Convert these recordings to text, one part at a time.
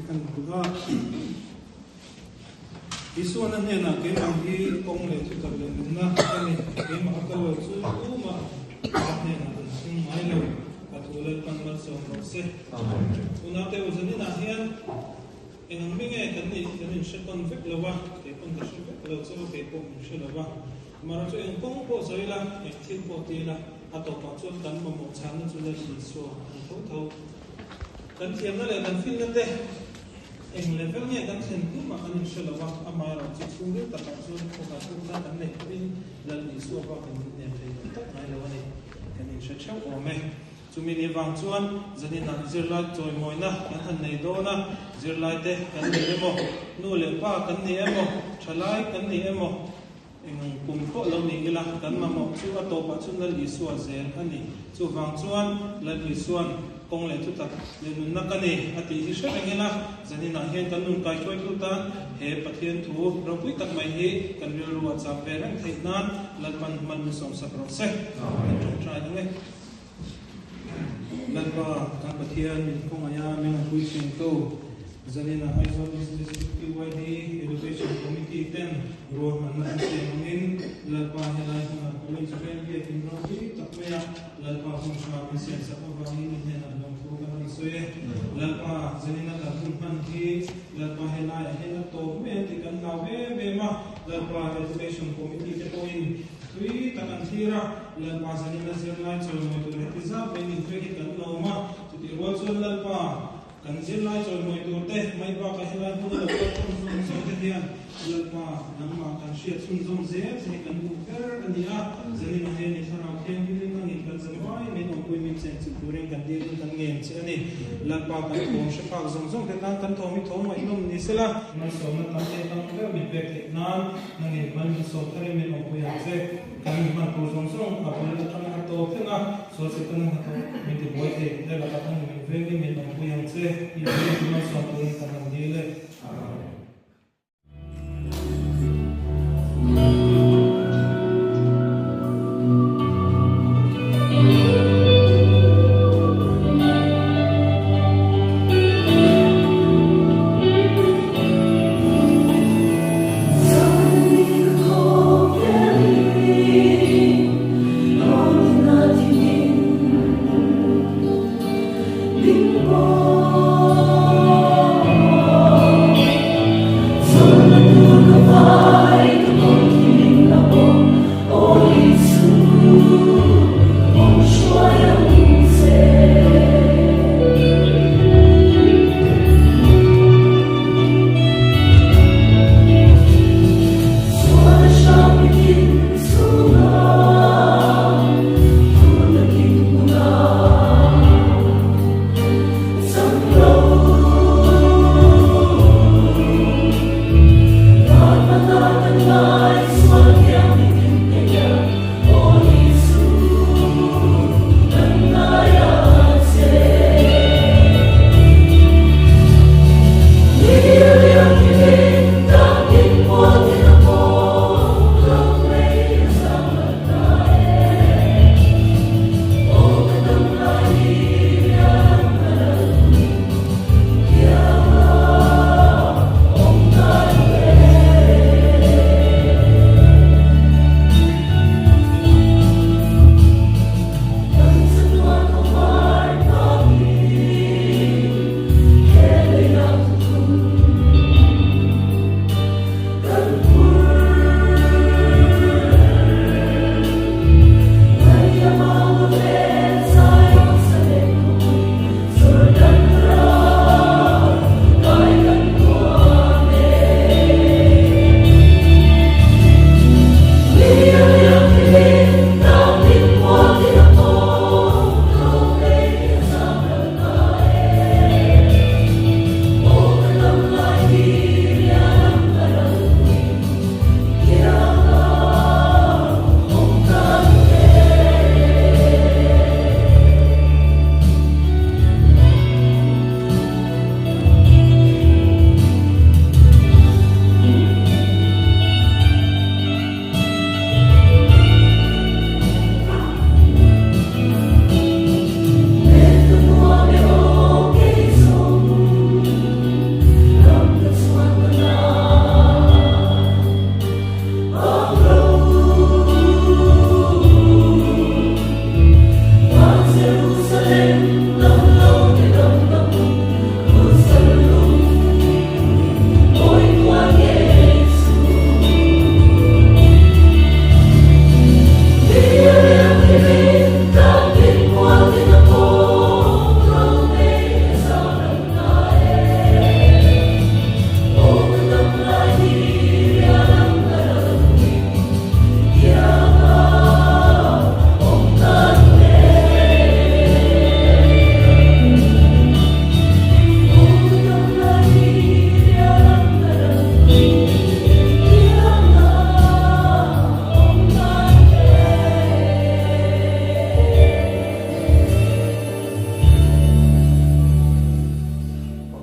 kan kuda isu anan ne na ke mang hi kong le chu tak le na ani ke ma ka wa chu ma ne na sing mai lo ka tu le pan mal so no se una te uzani na hian engang mi nge kan ni shekon vek lawa ke pon ka shek lo chu ke ko mi shelawa mara chu eng kong po soila ek thil po ti la ato pa chu kan mo mo chan chu le si so tho kan thiam na le kan fil na te eng level nge kan then ku ma kan shelawa amara chu chu le ta ka chu ko ka chu ta kan ne pin dal ni so pa kan ne te tak nai lawa ni kan ni shek chau o me chumi ni wang chuan zani na zirlai choi moina kan han nei do na zirlai te kan ni emo nu le pa kan ni emo thalai kan ni emo engang kum ko lo ni ila kan ma mo chu a to pa chun la li suwa zen ani chu wang chuan la li suan kong le chu tak le nun na ka ni ati hi she engela zani na hen kan nun kai choi tu ta he pathian thu ro pui tak mai hi kan ri ruwa cha pe rang thei nan lan man man som sak ro se try nge lan ba kan pathian kong aya men hui sing to zanina aizon district PYD education committee ten ro man na se mangin lan ba helai na college pen ge tin ro hi takmeya lan ba hum sha mi se sa ba ni ne na long ko ka ni soe lan ba zanina la hum man hi lan ba helai he na to me ti kan na be ma lan ba education committee te point tui takan thira lan ba zanina zirlai chol mo tu re tiza be ni fe ki kan no ma tu ti ro chol lan ba kan zirlai chol mo tu te mai ba ka helai hu la ko chon so te dian lan ba nam ma kan shia chun zong ze se kan bu per ani a zanina he ni thara khen ki ni ngi kan zamai me no pui mi chen chu turing kan dir kan ngem che ani lan ba kan ko she pa zong zong te kan thomi thom ma inom ni sela na so na ta te kan ka mi pe te nan ngi man so thare me no pu ya che kan man ko zong zong a ko le tan ha to phena so se kan ha to mi te boy te te la kan mi ve mi me no pu ya che i ni ma so to ni kan ni le Bing bong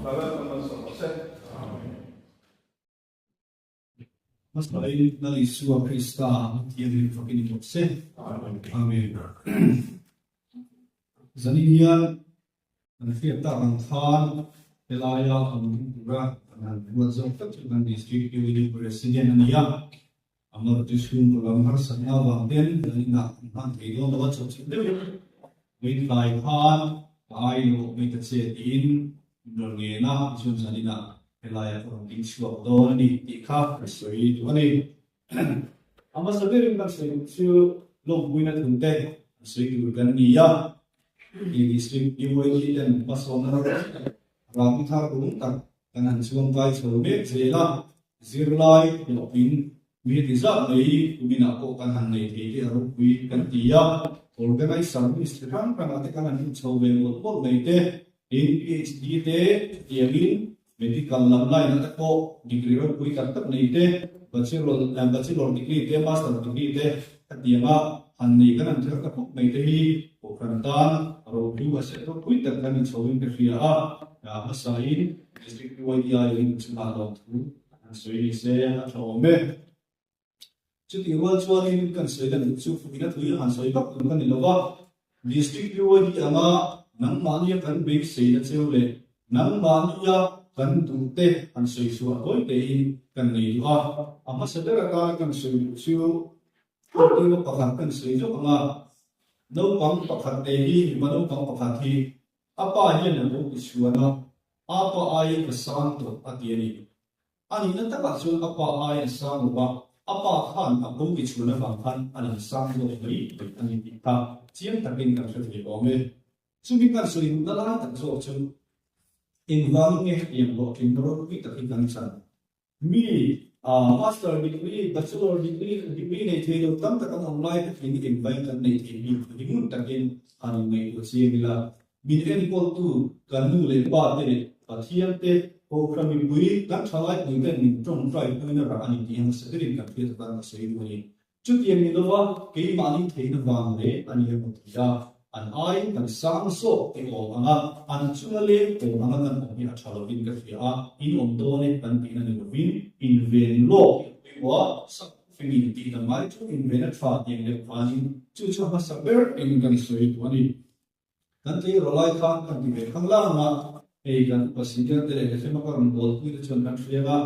Para pamasosa. Mas lain na Isua Krista tiyan fakin mokse. Amen. Zaniyan ang fiata ang than elaya ang pura ang wazong ng district unit president niya. Amar tushun program har sanya wangden dan na han edo na wat chok win lai khan ai lo mi ta che in nge na sun sanina elaya ko ding shuak do ni ti kha soi do ni ama saberin kan su lo buina tunte soi ku kan ni ya di district UID dan pason na ram thar rum tak kanan suang vai chome jela zirlai lo in mi disa nei mina ko kan han nei the ro wi kan tia organize service kan kan ate kan an chome lo nei te in PhD te yawin medical lamlai na ko degree ro wi kan tak nei te bachelor degree te master degree te atiama han nei kan an thar ka ko nei te hi ko kan tan ro wi wa se to wi tak kan chome ke ria a masain district UID in chuma lo tu so yi se a chome chút thì qua chua thì cần sửa đến chút phụ nữ thứ hàng sửa bắc cũng cần là district UID thì ama nắng mát như cần bị sửa đến siêu lệ nắng mát như cần tụng tê hàng sửa sửa với tê cần này ha ama sẽ được cái cần sửa siêu thì nó có khả cần sửa cho ama nấu bằng có khả tê hi mà nấu bằng có khả thì apa hiện là nấu cái sửa nó apa ai cái sáng tổ ở địa này anh nó tất cả chuyện apa ai sáng mà apa khan abu ki chuna bang khan an sang lo mai ani ta chiang takin kan thri lo me chumi kan suin na la tak zo chum in wang nge yem lo in ro ki takin kan chan mi master degree bachelor degree nei the lo tam tak am lai ta in invite kan nei the mi mun takin ani nei lo chiang la min en ko tu kan nu le ba te pathian te program bui kan thalai bui kan min trong trai bui na ra ani tiang serin kan phe ta na sei bui chu tiang ni dowa ke ma ni thein wang le ani mu tia an ai kan sang so ke o anga an chule ko anga kan ni a thalo bin ka fia in om do ne kan tin na ni win in ven lo wa sa fingin ti na mai chu in ven a tha tiang le panin chu chu ha sa ber in kan sei tu ani kan te rolai khan kan ti ve khang la ma kan passenger te le se ma karon bol ku te chon kan flega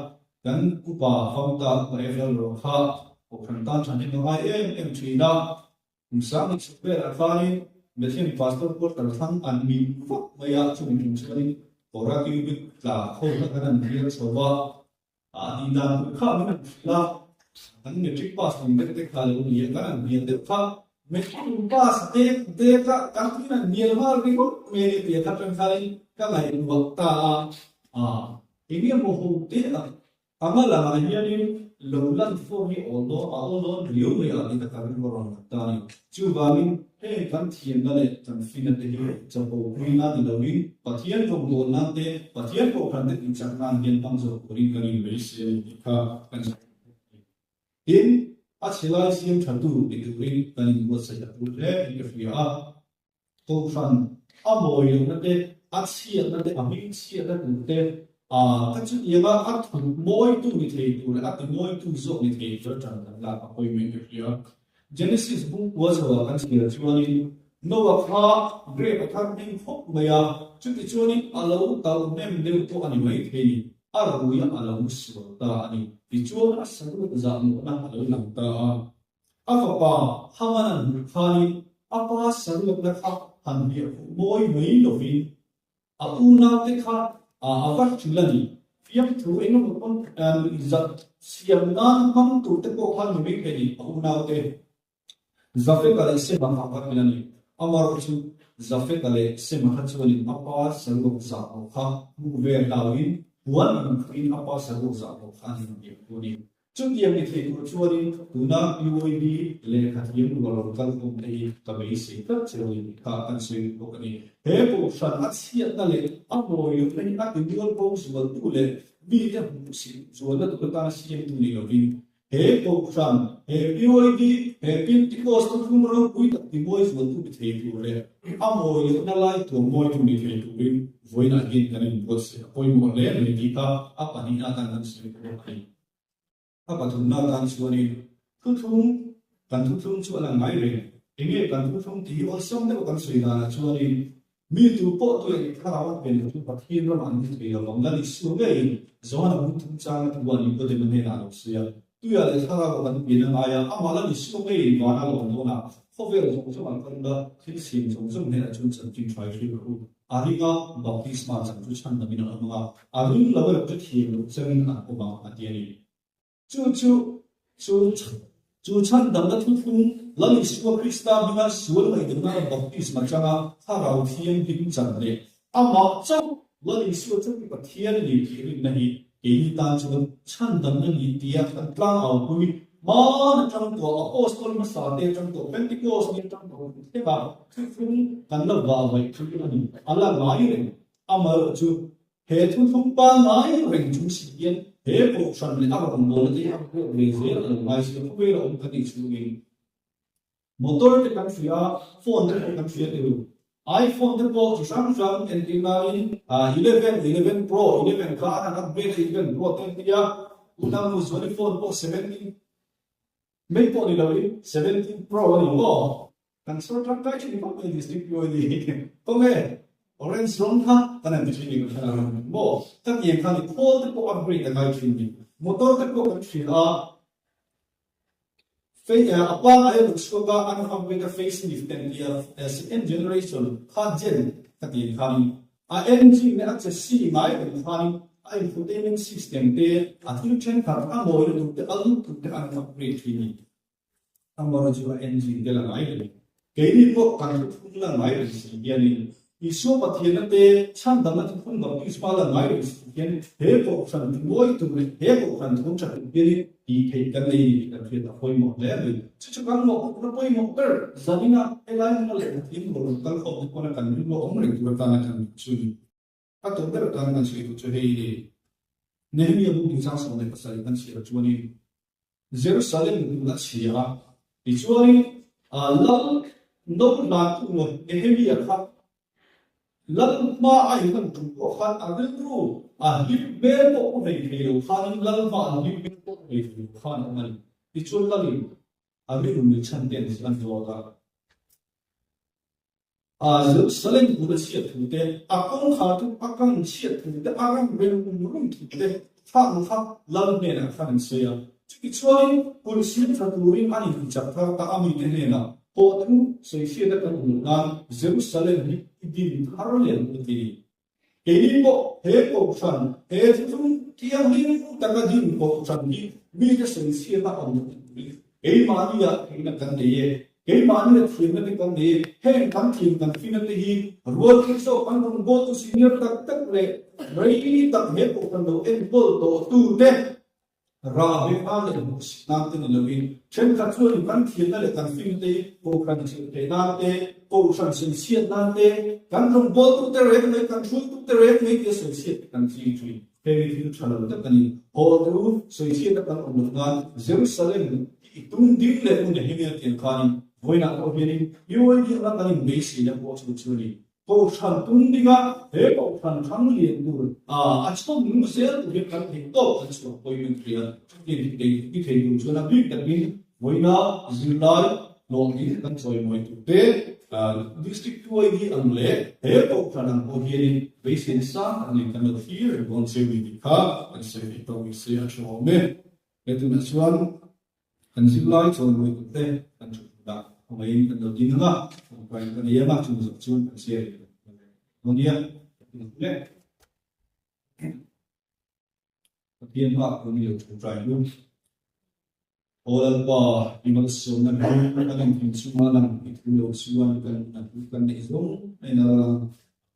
kan kupa famta ko FL ro kha ko kan tan chan ni ai em thina sam ni super afani mesin pastor ko tar thang an mi fok maya chu ni chani ora ki bi la kho na kan ni so ba a di dan kha mi la an ni trick pass ni te kha le ni kan ni te kha mesin pass de ka kan ni na ni ma ri ko me ni te kha tan kha các lại vật ta ý nghĩa một hồ tiết là ama là mà hiện nay lâu lần phổ biến ở đó liều người ở đây ta biết vào ta này chú ba mình hey kan thiền đó này chẳng phi là thế chẳng có quy na thì đâu đi và thiền trong đồ na thế và thiền có phần thế chẳng nan hiện tăng số của đi cái này sẽ ha kan in a chilai sim thadu đi tu ri kan mo sa ya tu le ni fi a to fan a moi na te a chia na te a mi chia na te các chút gì mà ác thằng mỗi tu như thế tu là ác mỗi tu số như thế cho chẳng là coi mình được chưa Genesis book was a kan sia chuani Noah kha great athar ding phok maya chuti chuani alo tau nem deu to ani mai thei aruya alo su ta ani ti chuan asaru za mu na alo lang ta afapa hamanan khani apa saru na kha han bi moi mai lovin apuna te kha avar chulani fiam thu eno kon izat siam nan ham tu te ko khan mi kheli apuna te zafe kale se bang apat milani amar chu zafe kale se mahachwali apa saru za kha mu ve lawin buan in apa saru za kha ni ni chung yam ni thei ko chuani tuna UOB le khatim rolor kal ko nei ka bei se ta cheri ka kan se ko ni he ko san asia ta le amo yu nei a ti dual ko sual tu le bi te si sual ta ta si tu ni yo vi he Pokran, he POD, he Pentecost tomorrow, we the boys will do the table there. Amo, you not like to more to be to win, Voin again and was a point more there, maybe up and in other sleep. Up to not answering Tutum, Pantutum to a myring. Ini Pantutum, he was some that was actually. Me to put to a crowd and to Pakin and to be along that is so gay. Zona Mutum Chang to one you put him in out of Sia. Do you let her and be an aya? Amala is so gay, one alone. For very also under 16 of some managers and to try to Ariga, Baptisma, and to Chan the Minama. I will love it here, 7 Obama at the end. Chu Chan the little Lali Sua Krista Bina Sula in the Nara Baptism Machanga, Harao Tian Ping Chande. Ama so Lali Sua took a Tiani, Nahi, Editan Chan the Nani, Dia, and Plan of Gui, Ma, Trump, Apostle Massa, Trump, Pentecost, Trump, Teva, Kifun, and Lava, my Tribune, Allah Myring, Ama to Head to Tumpa, Myring, to Sian, Head of Shanley, Aramon, they have raised and wise the way of the motor the country phone the country iPhone the box Samsung and the 11 Pro 11 car and upgrade even Pro 10 year Unamus 24 Pro 17 make for the 17 Pro anymore and sort of actually probably this the okay orange long ha and between more that you can call the upgrade the country motor the country apa ay suka ang pagweka facelift and the second generation hardgen kati kami engine na at si mai and kami ay infotainment system te atluchen ka mo ito te alu te ang upgrade ini ang mga jiwa engine de lang ay kaya po kan lang ay yani isu pathian te chan damat kun ba ispala mai yan he po san boy to he po kan kun cha biri i ke kan nei kan fe ta poi mo le chu kan mo ko poi mo per zamina elai na le tin mo kan ko ko na kan mo omre tu ta na kan chu a to der ta na chu chu he ne mi bu du sa so ne pasal kan chi chu ni Jerusalem na chia i chu ni la no na tu mo e he mi a lal ma ay kan tu ko khan agil ru hip be ko nei ke khan lal ma hip be ko nei khan man ichul lali agil ni chan den san do ga Jerusalem bu de sia tu de akong kha tu akang sia tu de aram be rum tu de khan kha lal me na khan sia ichul bu sia ta tu ri ani cha ta ami de ne na po tu sei sia da kan na Jerusalem ni di harolen di kini ko he ko san he tum tiang hin taka din ko san di mi ke sen sia na on e mania ina kan de e mania thina de kan de he kan thim kan fina de hi ro ki so kan go to senior tak tak le rei tak he ko kan do en bol to tu de ra be pa le nam te le win chen ka chu kan thina le kan fina de ko kan chi de na de ko san sen sia na de kan rong bol tu te re me kan chu tu te re me ke sen sia kan chi chui very few channel ta kan ho tu sen sia ta kan on na Jerusalem itung din le un he me ke kan voina ko be ni you will be na kan be si na ko chu chu ni ko san tun diga he ko san khang li tu achto mu se tu ke kan he to kan chu ko yin kriya ni de ke yu chu na bi kan bin voina zulai long ni kan choi moi tu te district to ID angle he ko pranam ko hirin basin sa ani kan the here gon se wi ka and se to we se a cho me etu na chuan kan zilai choi moi tu te kan chu da mai kan do din nga ko kan ye ma chu chu kan se mon dia le tiên hoa có nhiều chủ trại luôn Olalpa imalsun na ang pinsumalang itulog kan izong na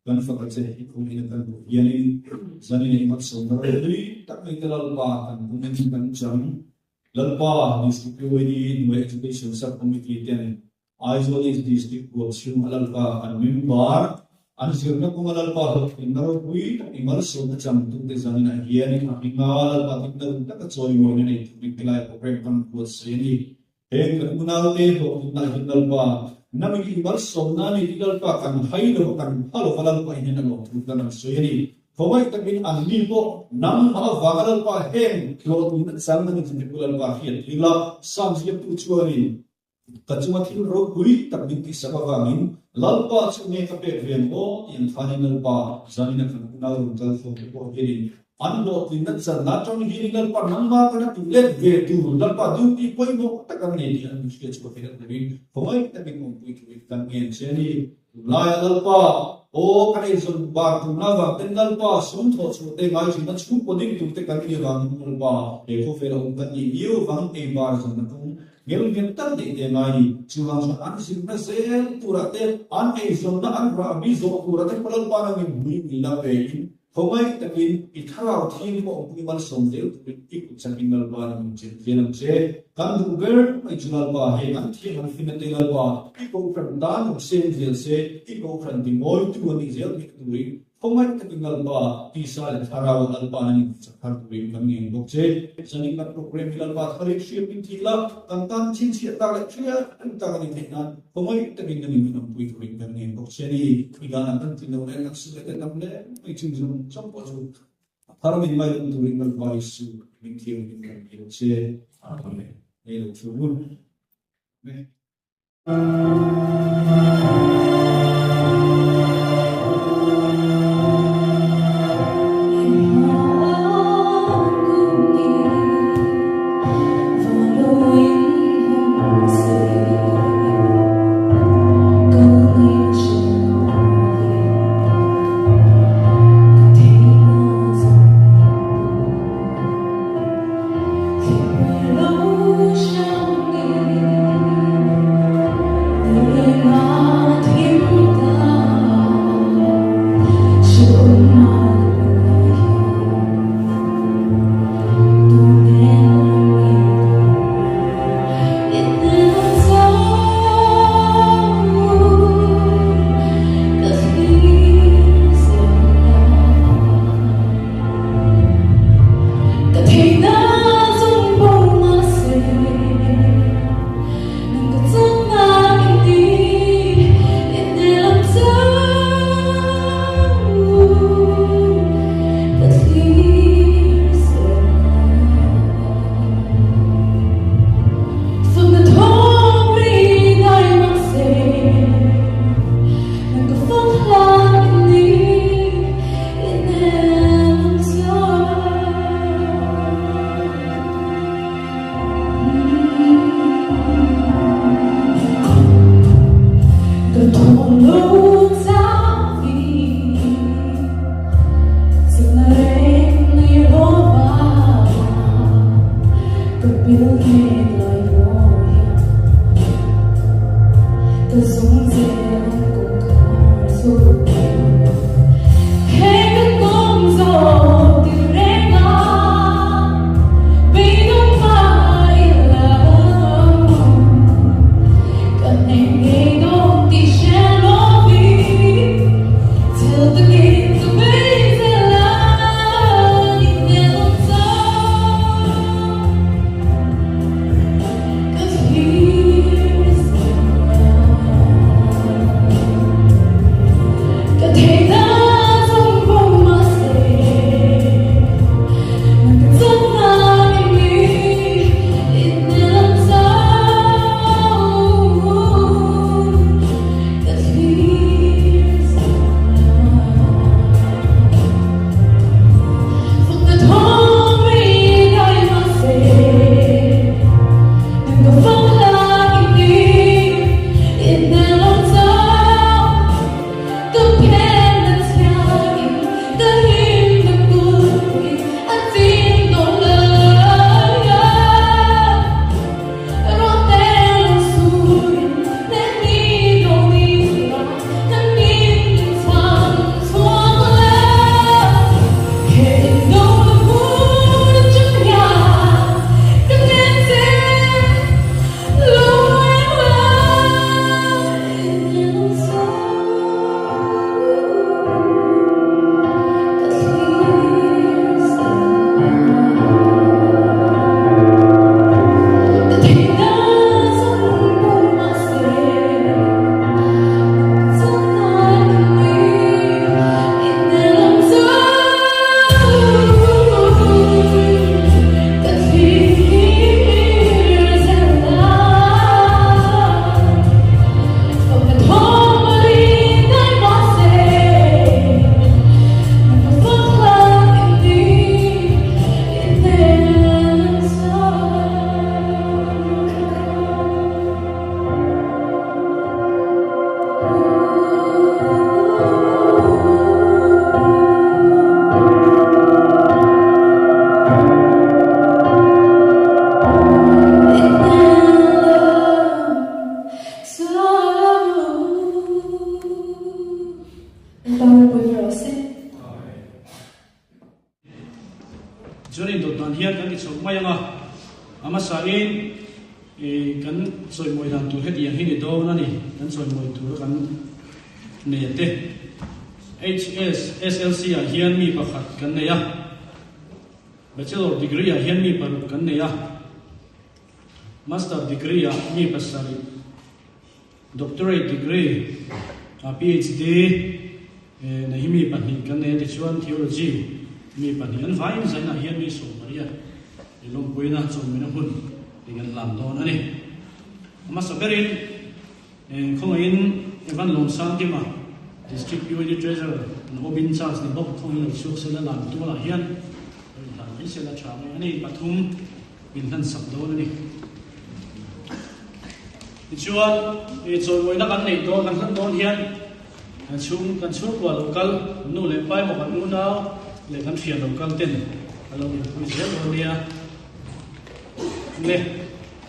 kan fakatse kung inakan yanin sanin imalsun na rin tak may kalalpa kan kunin kan jam lalpa district wani no education subcommittee ten isolate district was yung alalpa kan member an sirna kumalal pa inaro hui imal so na cham tu te zanina hiani ingal pa tinda ta ka choi mo ne bikilai operate kan ko seni he kunal te ho na hindal pa nami imal so na ni hindal pa kan hailo kan halo falal pa hinna lo tu kan seni Pawai takin ang libo nang mga vagalal pa hem kilo tunat sang nang tinipulal pa hiyan ila sam siya puchuarin kacumatin ro hui takin kisa kavangin lalpa chune kape vien o yan final pa zani na kanunal runtal fo po hirin anlo tinat sa natong hiringal pa nangma kana tulet ve tu lalpa du pi poi mo takang ne di ang muskil chupa hirat namin pawai takin mo pui kan ngien seni laya lalpa o kanai sun ba tu na ba tendal pa sun tho chu te ngai sin na chu ko ding tu te kan ni wang mul ba e ko fe ro kan ni yu wang e ba sun na tu gel gel tar de te ngai chu wang sun an sin na se pura te an e sun na an ra bi zo pura te palal pa na ni bui mi la pe Pawai takin itharau thing mo pui mal som de tu ti ku chakin mal ba na chen velam che kan du ber mai chunal ba he kan thi han fin te gal ba ti ko pran dan sen vel se ti ko pran di moi tu ni zel ni tu ri pawai takin gal ba ti sa le tharau al pa na ni chakhar tu ri kan ngeng bok che saning mat program gal ba khare ship in thi la kan tan chin chi ta le chya an ta ni te na pawai takin ni ni pui tu ri kan ngeng bok che ni igana tan tin no le nak su le tam le mai chung zum trong bộ chung thằng mình mai cũng tụi mình vai sự mình thiếu những cái điều chế đây là chủ luôn Hãy subscribe cho kênh Ghiền Mì Gõ để không bỏ lỡ chuanin dot nan hian kan ti chok mai anga ama sa in kan soi moi dan tu heti ang hi do na ni kan soi moi tu kan ne te HS SLC a hian mi pakhat kan ne ya bachelor degree a hian mi paruk kan ne ya master degree a mi pasari doctorate degree a PhD na himi pani kan ne ti chuan theology mi pani an vai zaina hian mi so maria ilong puina chom mina hun dengan lam don ani ama saberin khongain evan lom sang tima district UID treasurer Robin Charles ni bok khongin suk sela lam tu la hian lam ni sela chang ani pathum bin han sak don ani chuan choi moina kan nei do kan han don hian kan chung kwa local nu le pai mo kan nu naw le kan fian local ten alo ni pui zel do nia le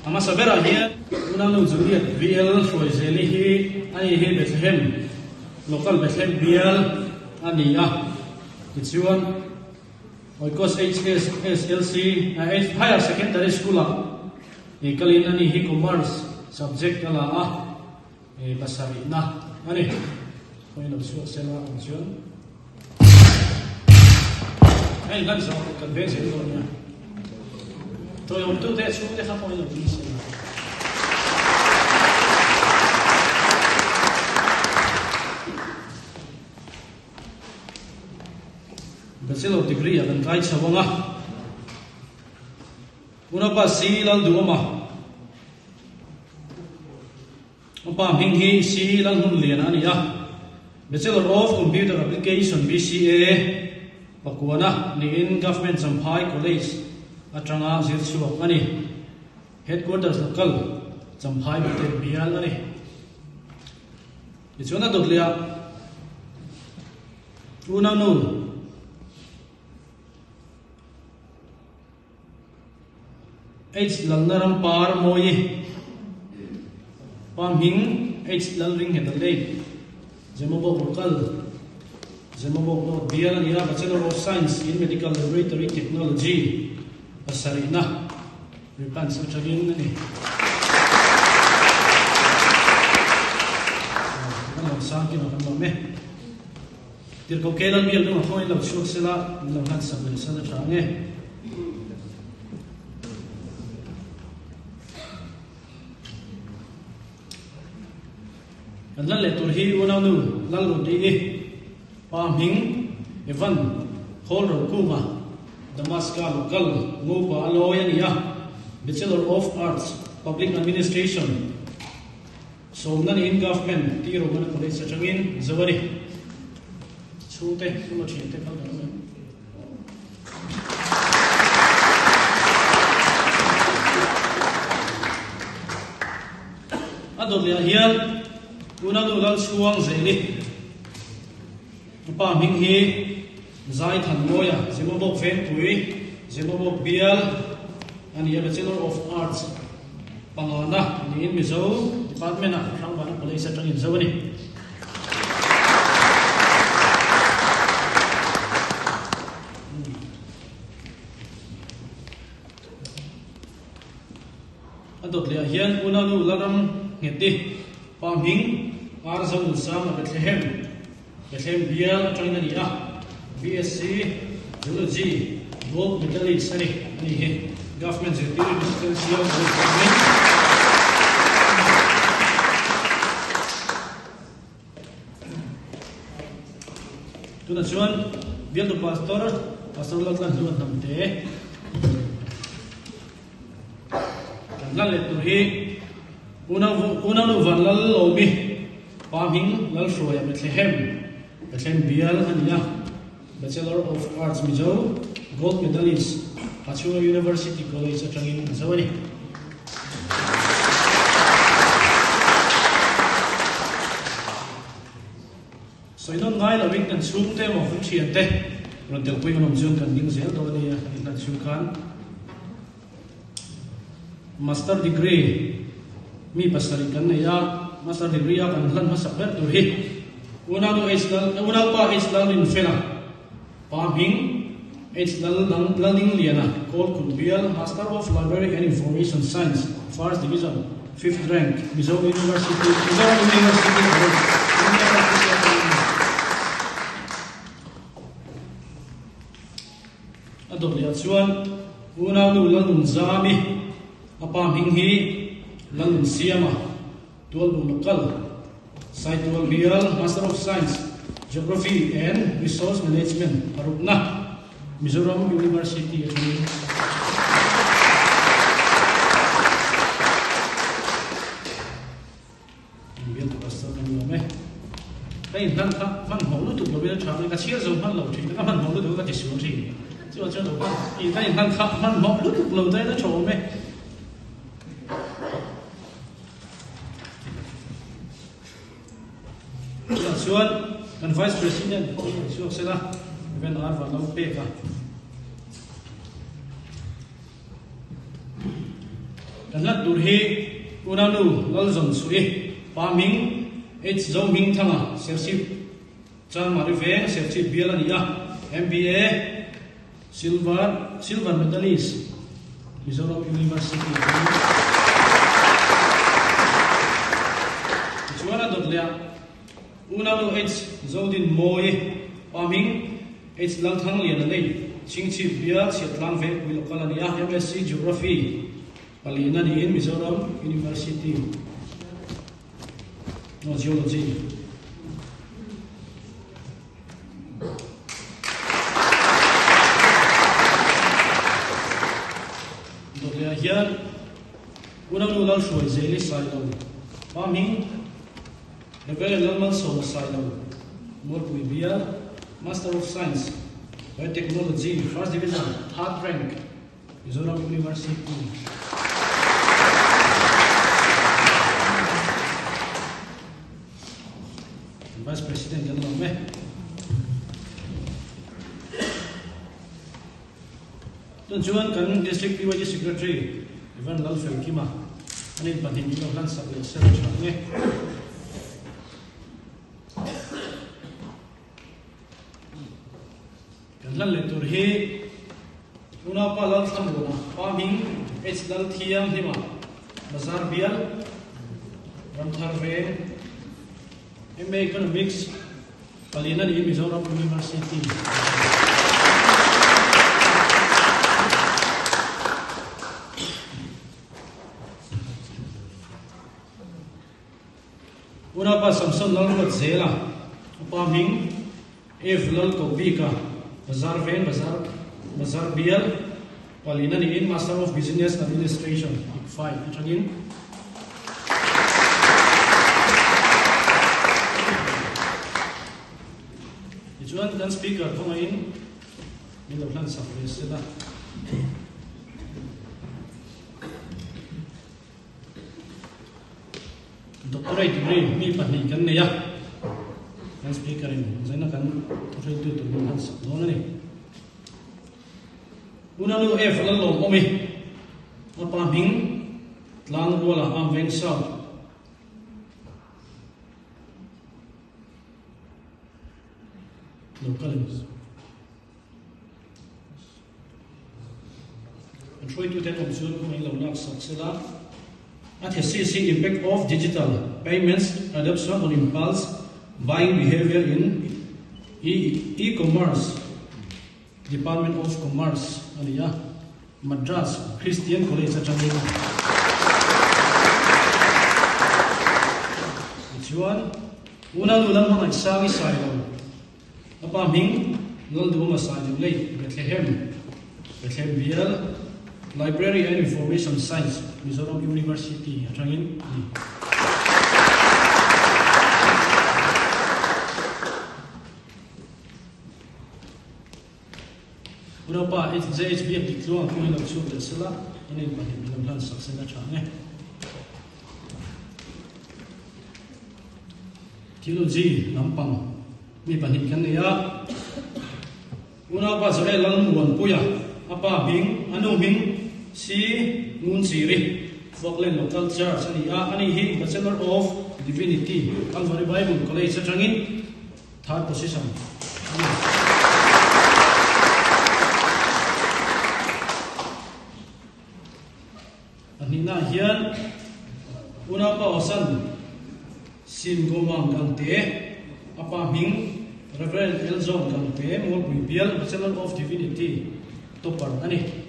ama sabera hian una nu juliet VL roi zeli hi ani he Bethlehem local Bethlehem VL ani a chuan oikos HS SLC higher secondary school a kalin ani hi commerce subject ala a basari na ani koi lo su sela chuan ai gan sa kan be se lo nia to yon tu te chu te ha koi lo bi se bachelor degree akan kai chawanga una pa si lal duama pa ming hi si lal hun lian ani ya bachelor of computer application BCA pakuana ni in government Champhai college atranga zir chuak ani headquarters local Champhai bate bial ani ichuna dotlia una no H lalnaram par moi pam hing H lal ring hedalei zemobok local zemobok no bial ania bachelor of science in medical laboratory technology pasarina ripan sa chagin ni ano santi no kan me tir ko kelan bial no khoi lo shuk sela lo han sa ben sa change lan le tur hi una nu lal ro di pa ming evan hol ro kuma damaska local ngo pa aloyan ya bachelor of arts public administration so nan in government ti ro man college sa changin zawari chute sumo chinte kal da adol ya hian una du lal chuang zeli pa ming hi zai than moya zemobok fen tui zemobok bial ani ya bachelor of arts pangana ni in mizo department a rangwana college sa tangin zawani adot le hian una du laram ngeti pa ming arzau sam Bethlehem bial tangina ni a BSc Zoology gold medalist ani he government secretary distinction tuna chuan bial du pastor laklan luan namte kan le tu hi una nu van lal lomi pa ming lal shroya Bethlehem bial ania bachelor of arts mizo gold medalist Pachua University College atangin zawani so inon ngai la wing kan sum te mo khum chian te ron tel pui onom jun kan ding zel do ni kan chu kan master degree mi pasari kan ya master degree kan hlan ma sakber tu hi una pa islam in fela pa bing It's Lalning Liana, called Kunbial, Master of Library and Information Science, First Division, 5th rank, Mizoram University. Adot liat chuan unau nu lalun zami apam hinghi lalun siama tual bu lokal sai tual bial Master of Science, Geography and Resource Management Arupna Mizoram University. Bial tu pasal kami lome. Kain kan man holu tu lobe chang ka chia zo man lo thi ka man holu tu ka ti su thi. Chứ cho đâu có thì cái thằng khắp man holu tu lo dai da cho me. Ya suan kan Vice President su sela ben ar va lo pe ka. Kan lat dur he unanu lal zon sui pa ming it's zo ming thanga sership chan mari ve sership bialania MBA silver medalist Mizoram University. Chuana dotlia unanu it's zodin moi paming it's langthang lian nei chingchi bia chetlang ve wilokalania MSc Geography palina ni in Mizoram University. No geology. Dotlia here unanu lal shuai zeli sailo paming level normal so sailo more bia Master of Science Biotechnology, First Division, 3rd rank, Mizoram University. Vice President General me. Don Juan kan District PYG Secretary Ivan Lalfel Kima. Anin patin ilo kan sa research me. Lan lecture he una pa lal thamuna paming it's lal thiam hima bazar bial ramthar ve MA Economics palina ni Mizoram University. Una pa Samson lal wat zela paming if lal ko bika Bazar Ven, Bazar Bial, palina ni in Master of Business Administration, 5. Again. Ijuan dan speaker kung ngayon, nilawlan sa presida. Doctorate degree, mi panikan niya. Kan speaker ini, saya nak kan terus itu turun kan sebelum ni. Unanu F lalu omi, apa bing, lang bola am vengsal. Local news. And try to tell observe kung ilang nak saksila. At HCC impact of digital payments adoption on impulse buying behavior in e-commerce. Department of Commerce, Madras Christian College at Chandigarh. Ichuan, unang ulang mga isang isayaw. Napaming, naldo masayang lay, Bethlehem Bial, Library and Information Science, Mizoram University, at Chandigarh. Urapa it's JHBF dikluang kung ilang sub de sila ini pahin bilang plan saksen na change. Theology nampang mi pahin kan ya. Urapa sore lang muan puya apa bing anu bing si ngun siri Falkland Local Church ani hi Bachelor of Divinity Calvary Bible College sa Changin 3rd position. Sin Gomang Gangte, Apa Ming, Reverend Elzon Gangte, More Bibial, Bachelor of Divinity, Topar Nani.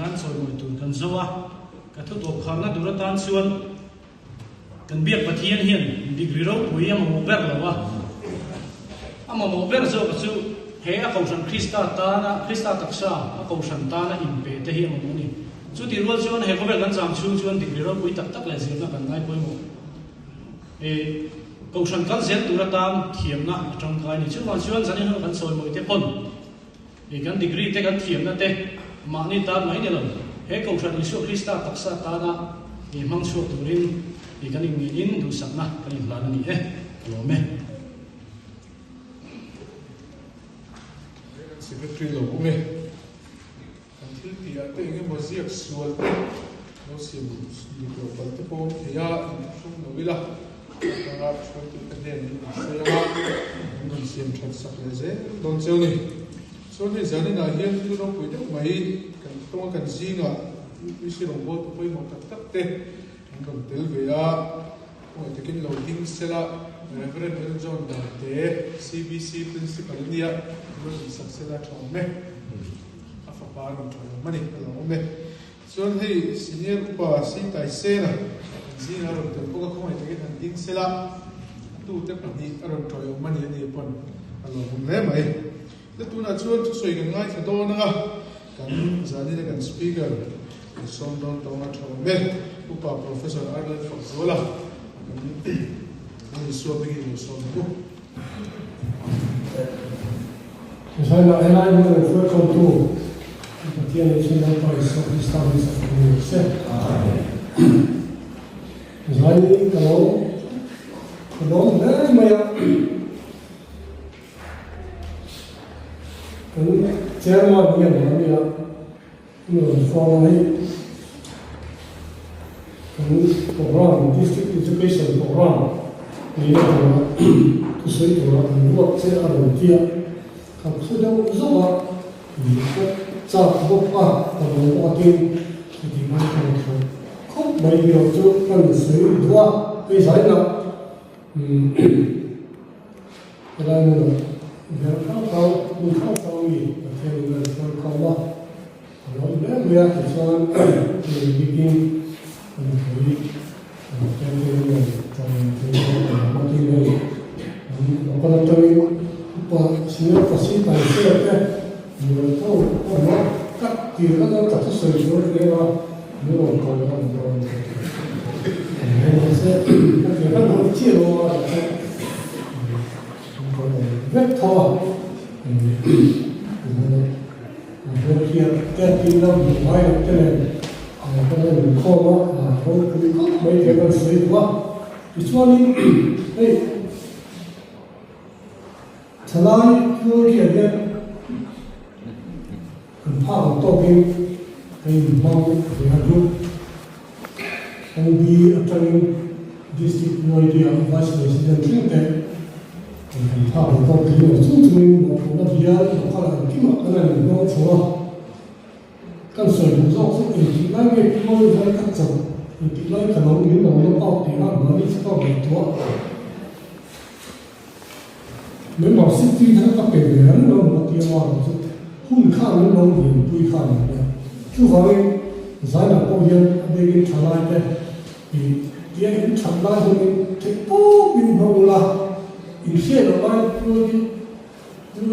Kan soi moi tu kan zoa ka thu to khang na dura tan suan kan biak pathian hian degree ro pui am mo ber lawa am mo ber zo ka chu he a ko san krista taksa a ko san ta na in pe te hi mo ni chu ti rol chuan he ko ber kan jam chu chuan degree ro pui tak tak le zir na kan ngai poi mo e ko san kan zen dura tan thiam na tang kai ni chu wan chuan zani no kan soi moi te pon e kan degree te kan thiam na te Mani ta mai ne lo he ko san Isu Krista taksa ta na ni mang chu turin ni kan ni in du sak na kan ni lan ni lo me secretary lo me until the ate nge moziak sual no sim ni ko palte po ya sum no vila ka chon tu den se ya no sim chat sak le ze don choni so ni zani na hian tu no pui deuh mai kan tonga kan zinga isi rong bo tu poi mo tak tak te kan tel ve a o te kin lo ding sela Reverend Elzon da te CBC principal nia lo sak sela thong me a fa pa ron thong mani lo me so hei senior pa sin tai se na zinga ron te ko ko mai te kin ding sela tu te pa ni ron thong mani ni pon alo me mai tu na chuan chu soi kan ngai tha do na kan zani na kan speaker som don to na tho me upa professor Arnold Fogola kan ni so bigi ni so bu Saya nak elak ni welcome to Patian National Park of Islamic Community. Saya ni kalau dari maya chairman dia ni dia ni follow ni program district education program ni dia tu sui tu lah buat saya ada dia kalau sudah uzur ni cak buka kalau buat di mana kau bayi dia tu kan sui dua saya nak kalau ni dia kau ni Terima kasih kerana kalau dia kesan bikin menjadi terima kasih kalau terima apa semua pasti tak siapa dia tahu orang kat dia kan tak sesuai dia dia orang kau orang saya dia kan bercakap orang betul Kita dalam baik kita kalau kau kalau baik kita sesuai kecuali selain itu dia empat topik yang mau diadu yang di atas district media vice president kita empat topik itu cuma nak dia kalau kita nak nak coba kan soi bu zong su ti lai ge mo yu zai ka zong ti lai ka long yin long lo bao ti la ma ni sa bao ge to me ma si ti na ka pe ge an lo ma ti ma su hun kha lo long yin pui kha ni ya chu fa ge zai na ko yin de ge cha lai de ti ti yin cha lai ho ni te po bin ho la in xie lo lai tu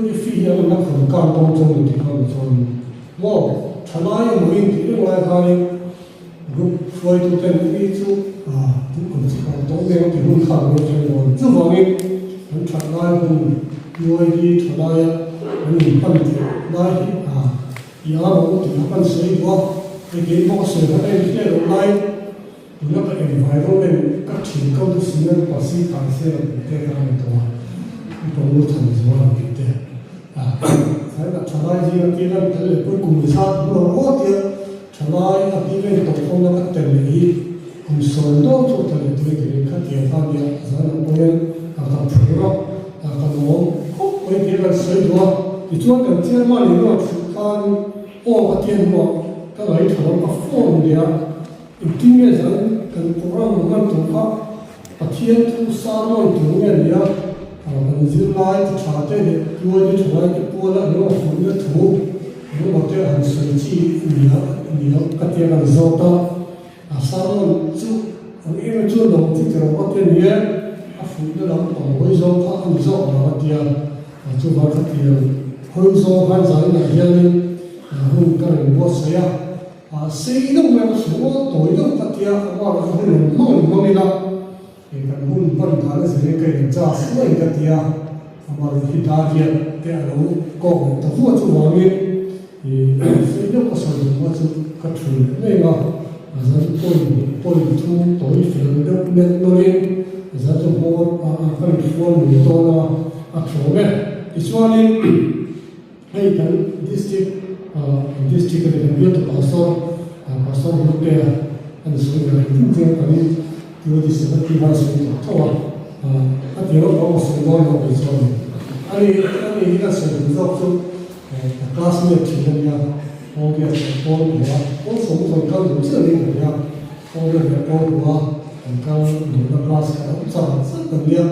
ni fi ya na ko ka tong zong ti ka zong wo Chana yang mungkin tidak mulai kali grup Floyd itu kan itu tu kalau tahu yang di rumah kalau saya tu bagi dan chana pun UID chana yang ini penting lagi yang orang tu akan sehingga ini bos sebenarnya dia mulai punya environment kat tinggal tu sebenarnya pasti pasti kita kan itu muncul semua kita saya nak carai dia kita kalau pun kumisat berapa dia carai tapi kita tolong nak terlebih kumisat tu terlebih kita dia kan dia saya nak punya akan program akan mau kau dia kan sedua itu kan dia mana itu kan ô cái tiền của cái lấy thằng nó phone đi à kinh nghiệm rằng cái program nó tụi khác cái tiền thu sao nó tụi nghe đi à cái gì lại thì trả thế thì tôi đi trả cái bữa là nó phun cái thu nó có thể hành xử chi nhiều cái tiền là do ta sao nó chú anh em chú đồng thì cái có tiền nhiều phun cái đó còn với do ta ăn do là cái tiền chú bảo cái tiền hơi do hay rằng là tiền hùng cái này mua xe xây đông là số tuổi đông cái tiền mà là hùng mong là cái hùng vẫn thà là sẽ cái trả số cái tiền mà là khi ta kia cái alo có tập huấn chú bảo nghe thì xây đông cái số mà chú cái chuyện này mà dân tôi thu tuổi phiền đông nên tôi lên dân tôi mua cái phone của tôi là số này cái số này hay cái district cái việc của pastor lúc kia anh số cái những cái tôi đi xem cái bài số thôi cái điều đó có số đó là cái số anh cái số đó số classmate thì là ông kia ông số số cái số chưa đi được ya ông kia ông cái đủ là class cái ông sao rất là nhiều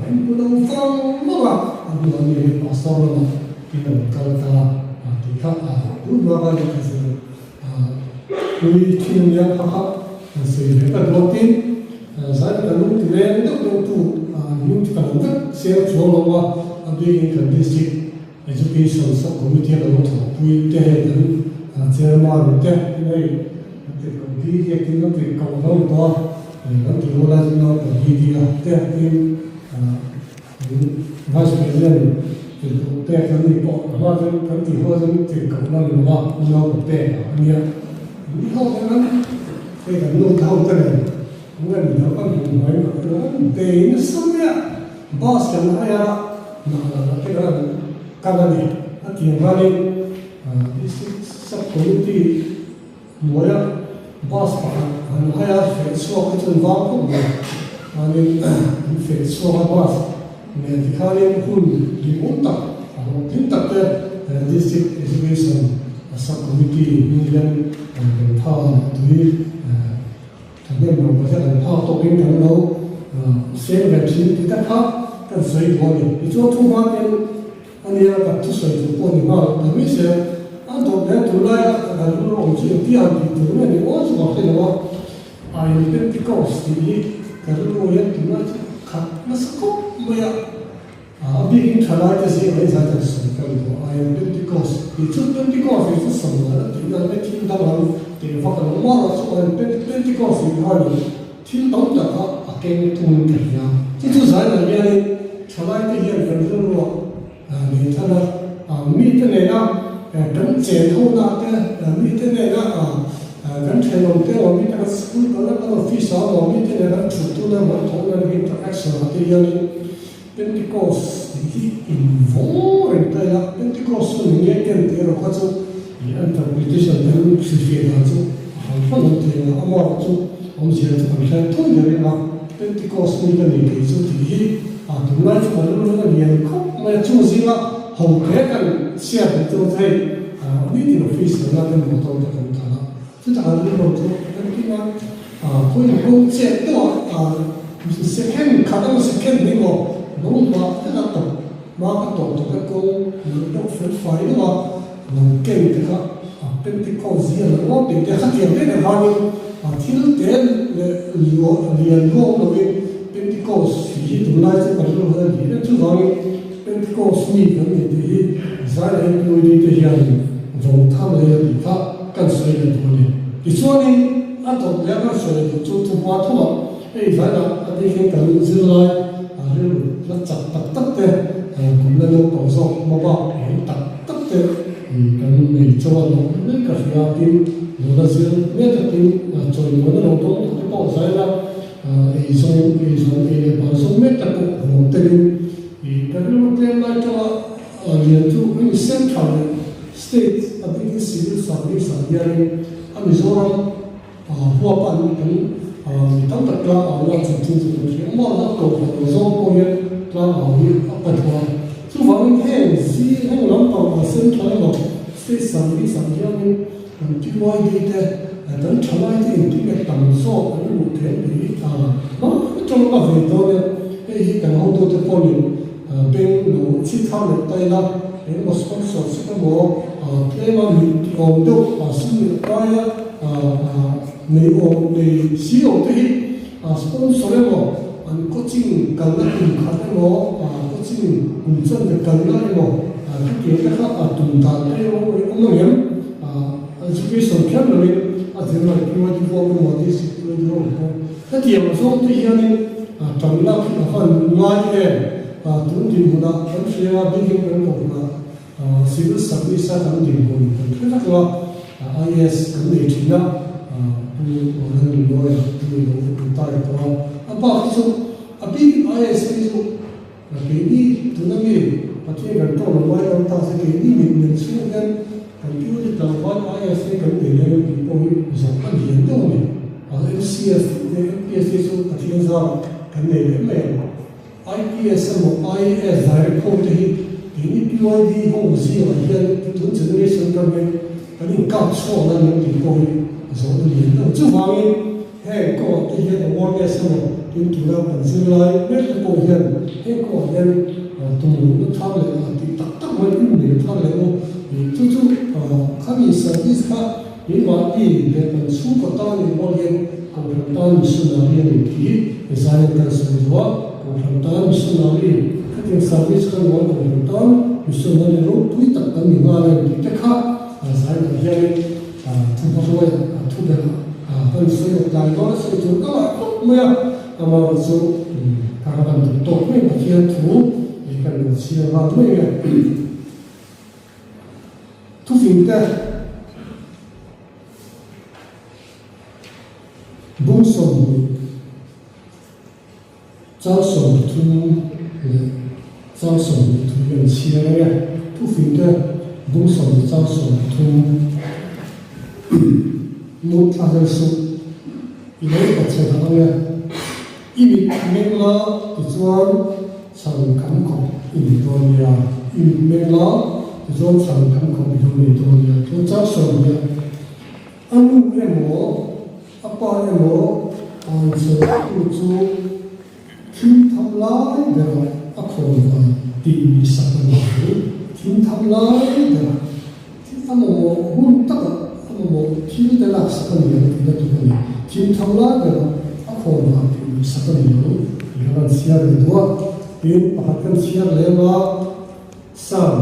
em cũng đâu phong mà anh nói như pastor là cái cái thì khác cũng là cái gì tôi khi nhớ khác sự cái đầu tiên giải cái lúc thì lên lúc đầu tu những cái lúc sẽ cho nó qua đi cái district education subcommittee là lúc tôi thế hệ chairman thế này cái công ty cái nó cái cộng đồng đó nó chỉ là nó cái gì thế vice president thì cũng cái này bỏ hoa dân cái thì hoa dân thì cộng đồng nó nó cũng tệ nhiều không cái cái nông thôn cái này cũng là nó có một mấy cái tệ nó sâu nhá boss cái này là cái đó cái này thì mà đi subcommittee mỗi boss anh hay là phải số cái chân vắng cũng được anh phải số cái boss nên thì khai lên hun đi muốn tập tính tập cái district education subcommittee như lên thao tụi thằng em nó có thể là thao tổ chức thằng đâu xem về chính thì tất cả cái sợi bò này thì chỗ thu hoa tiền anh em là cái sợi bò này mà là mấy sẽ anh tôi để tôi lại là nó ông chỉ tiền thì tôi này nó chỉ có cái đó ai biết cái câu gì cái đó nó tôi nói khác nó sẽ có mấy bây giờ thay lại cái gì vậy sao cái sự cái đó ai biết cái câu thì chút cái câu thì chút sống là thì là cái thiên đạo là thì phát cái nó mà số cái câu thì hay là thiên đạo là cái tung cái nhà thì chú giải là như này thay lại cái hiện cái đó là mình thấy là mi cái này là cái chế độ là cái mi cái này là cái chế độ cái mà mi cái school đó là cái office đó mi cái này là chủ tu là mà thấu là cái interaction là cái như Pentecost thì involved in cái là Pentecost là những cái cái đó có chỗ interpretation cái lúc sự việc đó chỗ hàng phần lớn thì là ông bảo chỗ ông chỉ là thằng trai thôi vậy là Pentecost như cái này cái chỗ thì đúng là chúng ta luôn là nhiều không mà chúng gì là hầu hết cái xe thì tôi thấy biết thì office là cái một tổ chức không thà chúng ta luôn luôn chỗ cái mà coi như công xe đó second khả năng second này mà đúng mà cái là tổ mà cái tổ cái công nó phải phải đúng không nó kêu thì các Pentecost gì là nó để phát triển cái này vào thì nó đến liền luôn rồi Pentecost thì tụi nó sẽ phải luôn hơn thì nó chú nói Pentecost như cái này thì giải lại người đi thì hiện vòng tham này thì các cần sợi là tụi này thì cho nên anh tôi đã có sợi thì chúng tôi qua thôi ấy giải là anh đi hiện tại giữ lại rồi nó chặt tắt đấy cũng là nó tổng số mà bảo hiện tắt đấy thì cái này cho nó lấy cả phía tim nó là gì biết là tim cho nó nó tốt cái bảo giải là ấy xong cái bảo xong biết là cũng tên thì cái lúc lên lại cho liền chú cái central state ở bên cái civil service ở đây anh Mizoram hoa pan cái tăng tất cả ở ngoài trong trung tâm thì mà nó cầu của do công nhân làm ở như ở bên ngoài chú vào bên thế gì hay là làm ở central nó state service ang hian an PYD te dan thalai te in ticket tam so an lu the ni ma chong ka ve to ne hi kan ho to te pon bank lo chi thang le tai la mo sponsor sa mo tema mi om do asin ta ya nei om nei si o te hi sponsor mo an coaching kan na tin khat mo coaching unsan de kan na mo ki ke ka tum ta te o ngem education kyan lo ni a zema ki wa di form mo di si lo di ro ko ta ti mo so te hi ani tam la ki han ngai e tun din huna kan share bidding kan ko na civil service sa kan din ko ni kan ka IS kan ni thina tu orang lawyer tu lo ta ko apa so abi IS ni so ni tu na mi pati kan to lo mai kan ta se ni min su kan kan yu de ta wa IS kan de le ki ko ni so kan yin do ni CS de PS so pati za kan ne le me IPS mo IS direct ko te ni PYD ho si wa hian tu generation kan me kan ni ka so na ni ki ko ni so ni no chu wa ni he ko te hian wo ke so tin tu la ban se lai me ko hian he ko hian tu no tha le ti tak tak mai ni tha le mo chu chu kami service ka ni ma ti de ban su ko ta ni mo hian ko ta ni su na ni ki design kan so wa Konfrontan missionary kating service kan wal konfrontan missionary ro tui tak kan ni ngala ni te kha sai ka hian tu pa so tu da kan so yo dai do so tu ka ma ya ama so ka ka ban to me pa hian tu ni kan ni si ra me ya tu fin ta bung som giáo授tu giáo授tu人气了呀，不分的不少的giáo授tu，我他在说，一个才他那个，一米没了，就说上港口一米多呀，一米没了，就说上港口一米多呀，就giáo授的，安路的我，阿爸的我，是不足。Kim tham lai de a khom ti mi sa ni kim tham lai de amo hun ta amo kim de la sa ni de tu ni kim tham lai de a khom ti mi sa ni ni ran sia de do in pa kan sia le ma sam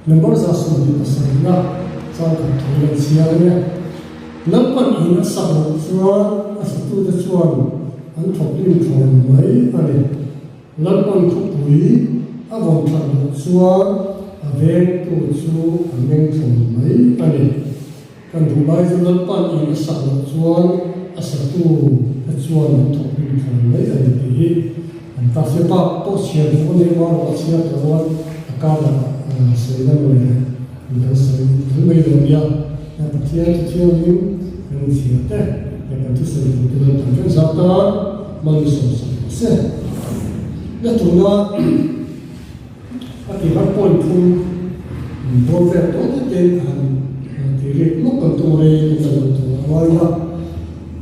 number za su ni sa na sa ka tu ran sia ne lampan in sa mo chuan a tu de chuan an thok lim thon mai ani lampan thu pui a vong than chuan a veng tu chu a meng thon mai ani kan du lai zu lampan in a sa lo chuan a sa tu a chuan an thok lim thon mai ani ti an ta se pa to sian ko ne ma ro sia to wan a ka la se na lo ne ni se ni mai lo ya na pa tia lim ni sia te kan tu se tu tu tan kan sa ta ma ni so se na tu na a ti ha pon tu bo ve to te an ti ri lo kan tu re ta tu wa ya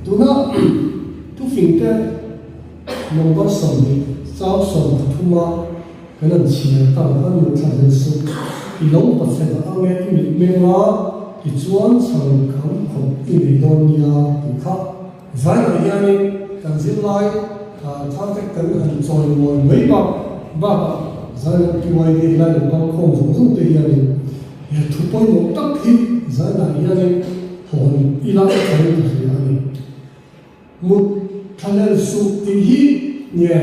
tu na tu fin te no ba so ni sao so tu ma kan an chi ta ba ni ta le su i lo pa se ta a nge ni me la i chuan sang kham khom i ni don ya ti kha zai na ya ni kan zin lai ta te kan han choi mo mai ba zai na ki wai ni la ni ba khom zo zo te ya ni ya thu poi mo tak hi zai na ya ni hon i la ta ni ta ya ni mu thalel su ti hi nie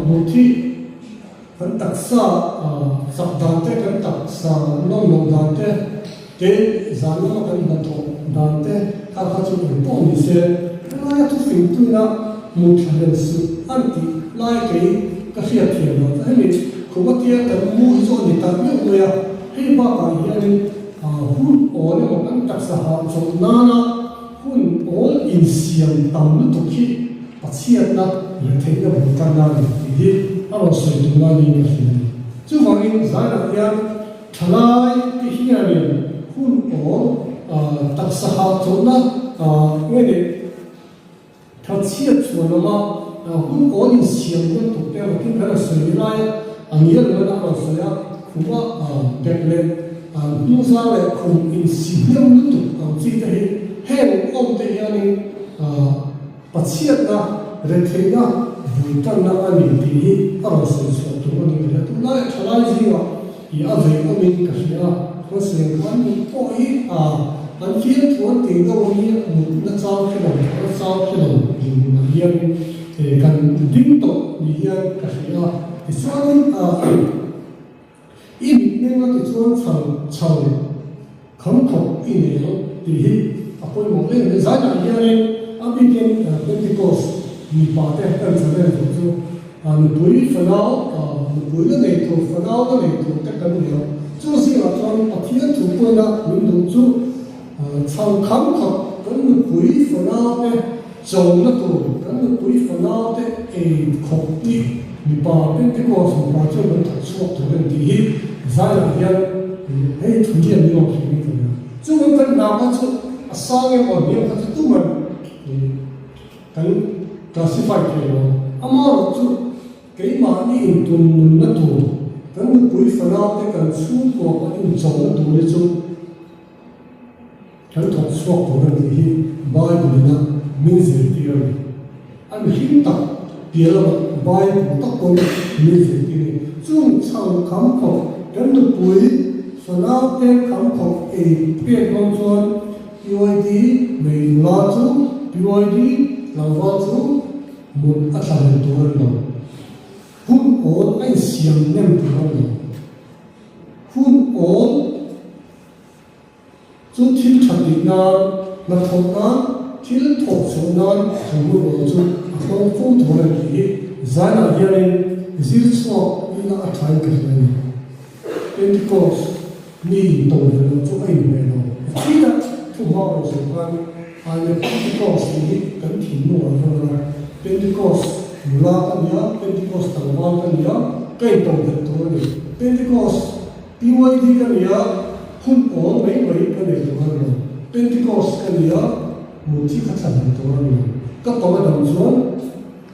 mu thi kan tak sa sak dan te kan tak sa no dan te ke zanu ma kan na to dan te ka chu ni po ni se la ya tu fin tu na mu thalel su anti lai ke ka fia thia no ta ni ko ba tia ta mu zo ni ta me no ya he ba ka ya ni hun o le mo kan tak sa ha so na hun all in siam tam lu to ki pa chiat na le thei na bu ta na ni ti a ro so tu na ni ni chú hoàng in giải là yên thà lại cái hình ảnh hun ổn tập xã hội chỗ đó nghe được thật chiết chuẩn mà hun ổn in xiêm cái tục đeo cái cái là sợi lại anh nhớ là nó sợi á cũng có đẹp lên nhưng sao lại không in xiêm nó tục chỉ thấy hẹn ông thế này bắt chiết na rồi thế na vui tăng na anh thì ở sợi sợi tụi anh thì tụi nó thà lại gì mà thì ở về của mình cái gì có sự quan niệm có ý anh phía thuận tiền đâu như một nó sao cái đồng nó sao cái đồng thì mà hiện thì cần tính tổ thì hiện cái gì thì sau im nên là cái chuyện sau không học in này thì apoi một lên cái giải này hiện anh bị cái Pentecostมีปาเต้กันแสดงถึงจู่บุยฝรั่งบุยก็ในตัวฝรั่งก็ในตัวแต่กันเดียวจู่สิเราตอนอาทิตย์ถูกคนละมีดูจู่ชาวคำขับกันบุยฝรั่งเนี่ยจงละตัวกันบุยฝรั่งเนี่ยขบที่มีปาเป็นที่ก็สมบัติจะมันถูกสวมตัวกันดีใจอย่างให้ทุกอย่างมีความสุขมีตัวจู่มันเป็นน้ำมันจู่สร้างอย่างว่าเนี่ยเขาจะตู้มันกัน classify เลยอามาเราจู่เกี่ยมานี่อินทุนนั่นตัวกันปุยฝรั่งแต่กันสู้ตัวกันอินจงนั่นตัวเลยจู่กันถูกสวมตัวกันดีบายบุญนะมินเซอร์ที่เราอันหินตักเดียวบายบุญตักคนมินเซอร์ที่จู่ชาวคำของกันปุยฝรั่งแต่คำของเปี่ยนของส่วน PYD ไม่ลาจู่ PYD ลาวาจู่มุดอัตราตัวเราหุ่นโอนไอเสียงนั่นตัวเราหุ่นโอนจุดที่ชัดดีนานมาทำงานที่ถกชนนั้นสมมติว่าจุดต้องฟุ้งตัวเราที่ใจน่าเย็นจิตสงบนี่น่าอัตรากันเลยเป็นที่ก็มีตัวเราจุดไอ้เมลที่นั่นทุกอย่างสำคัญอันนี้เป็นที่ก็สิ่งที่กันถิ่นหัวเราPentecost mula kan ya Pentecost tanggal kan ya kai tong betul ni Pentecost PYD kan ya hun on mai kan ni tuhan lo Pentecost kan ya muti kacang tuhan lo ka tawa dam chuan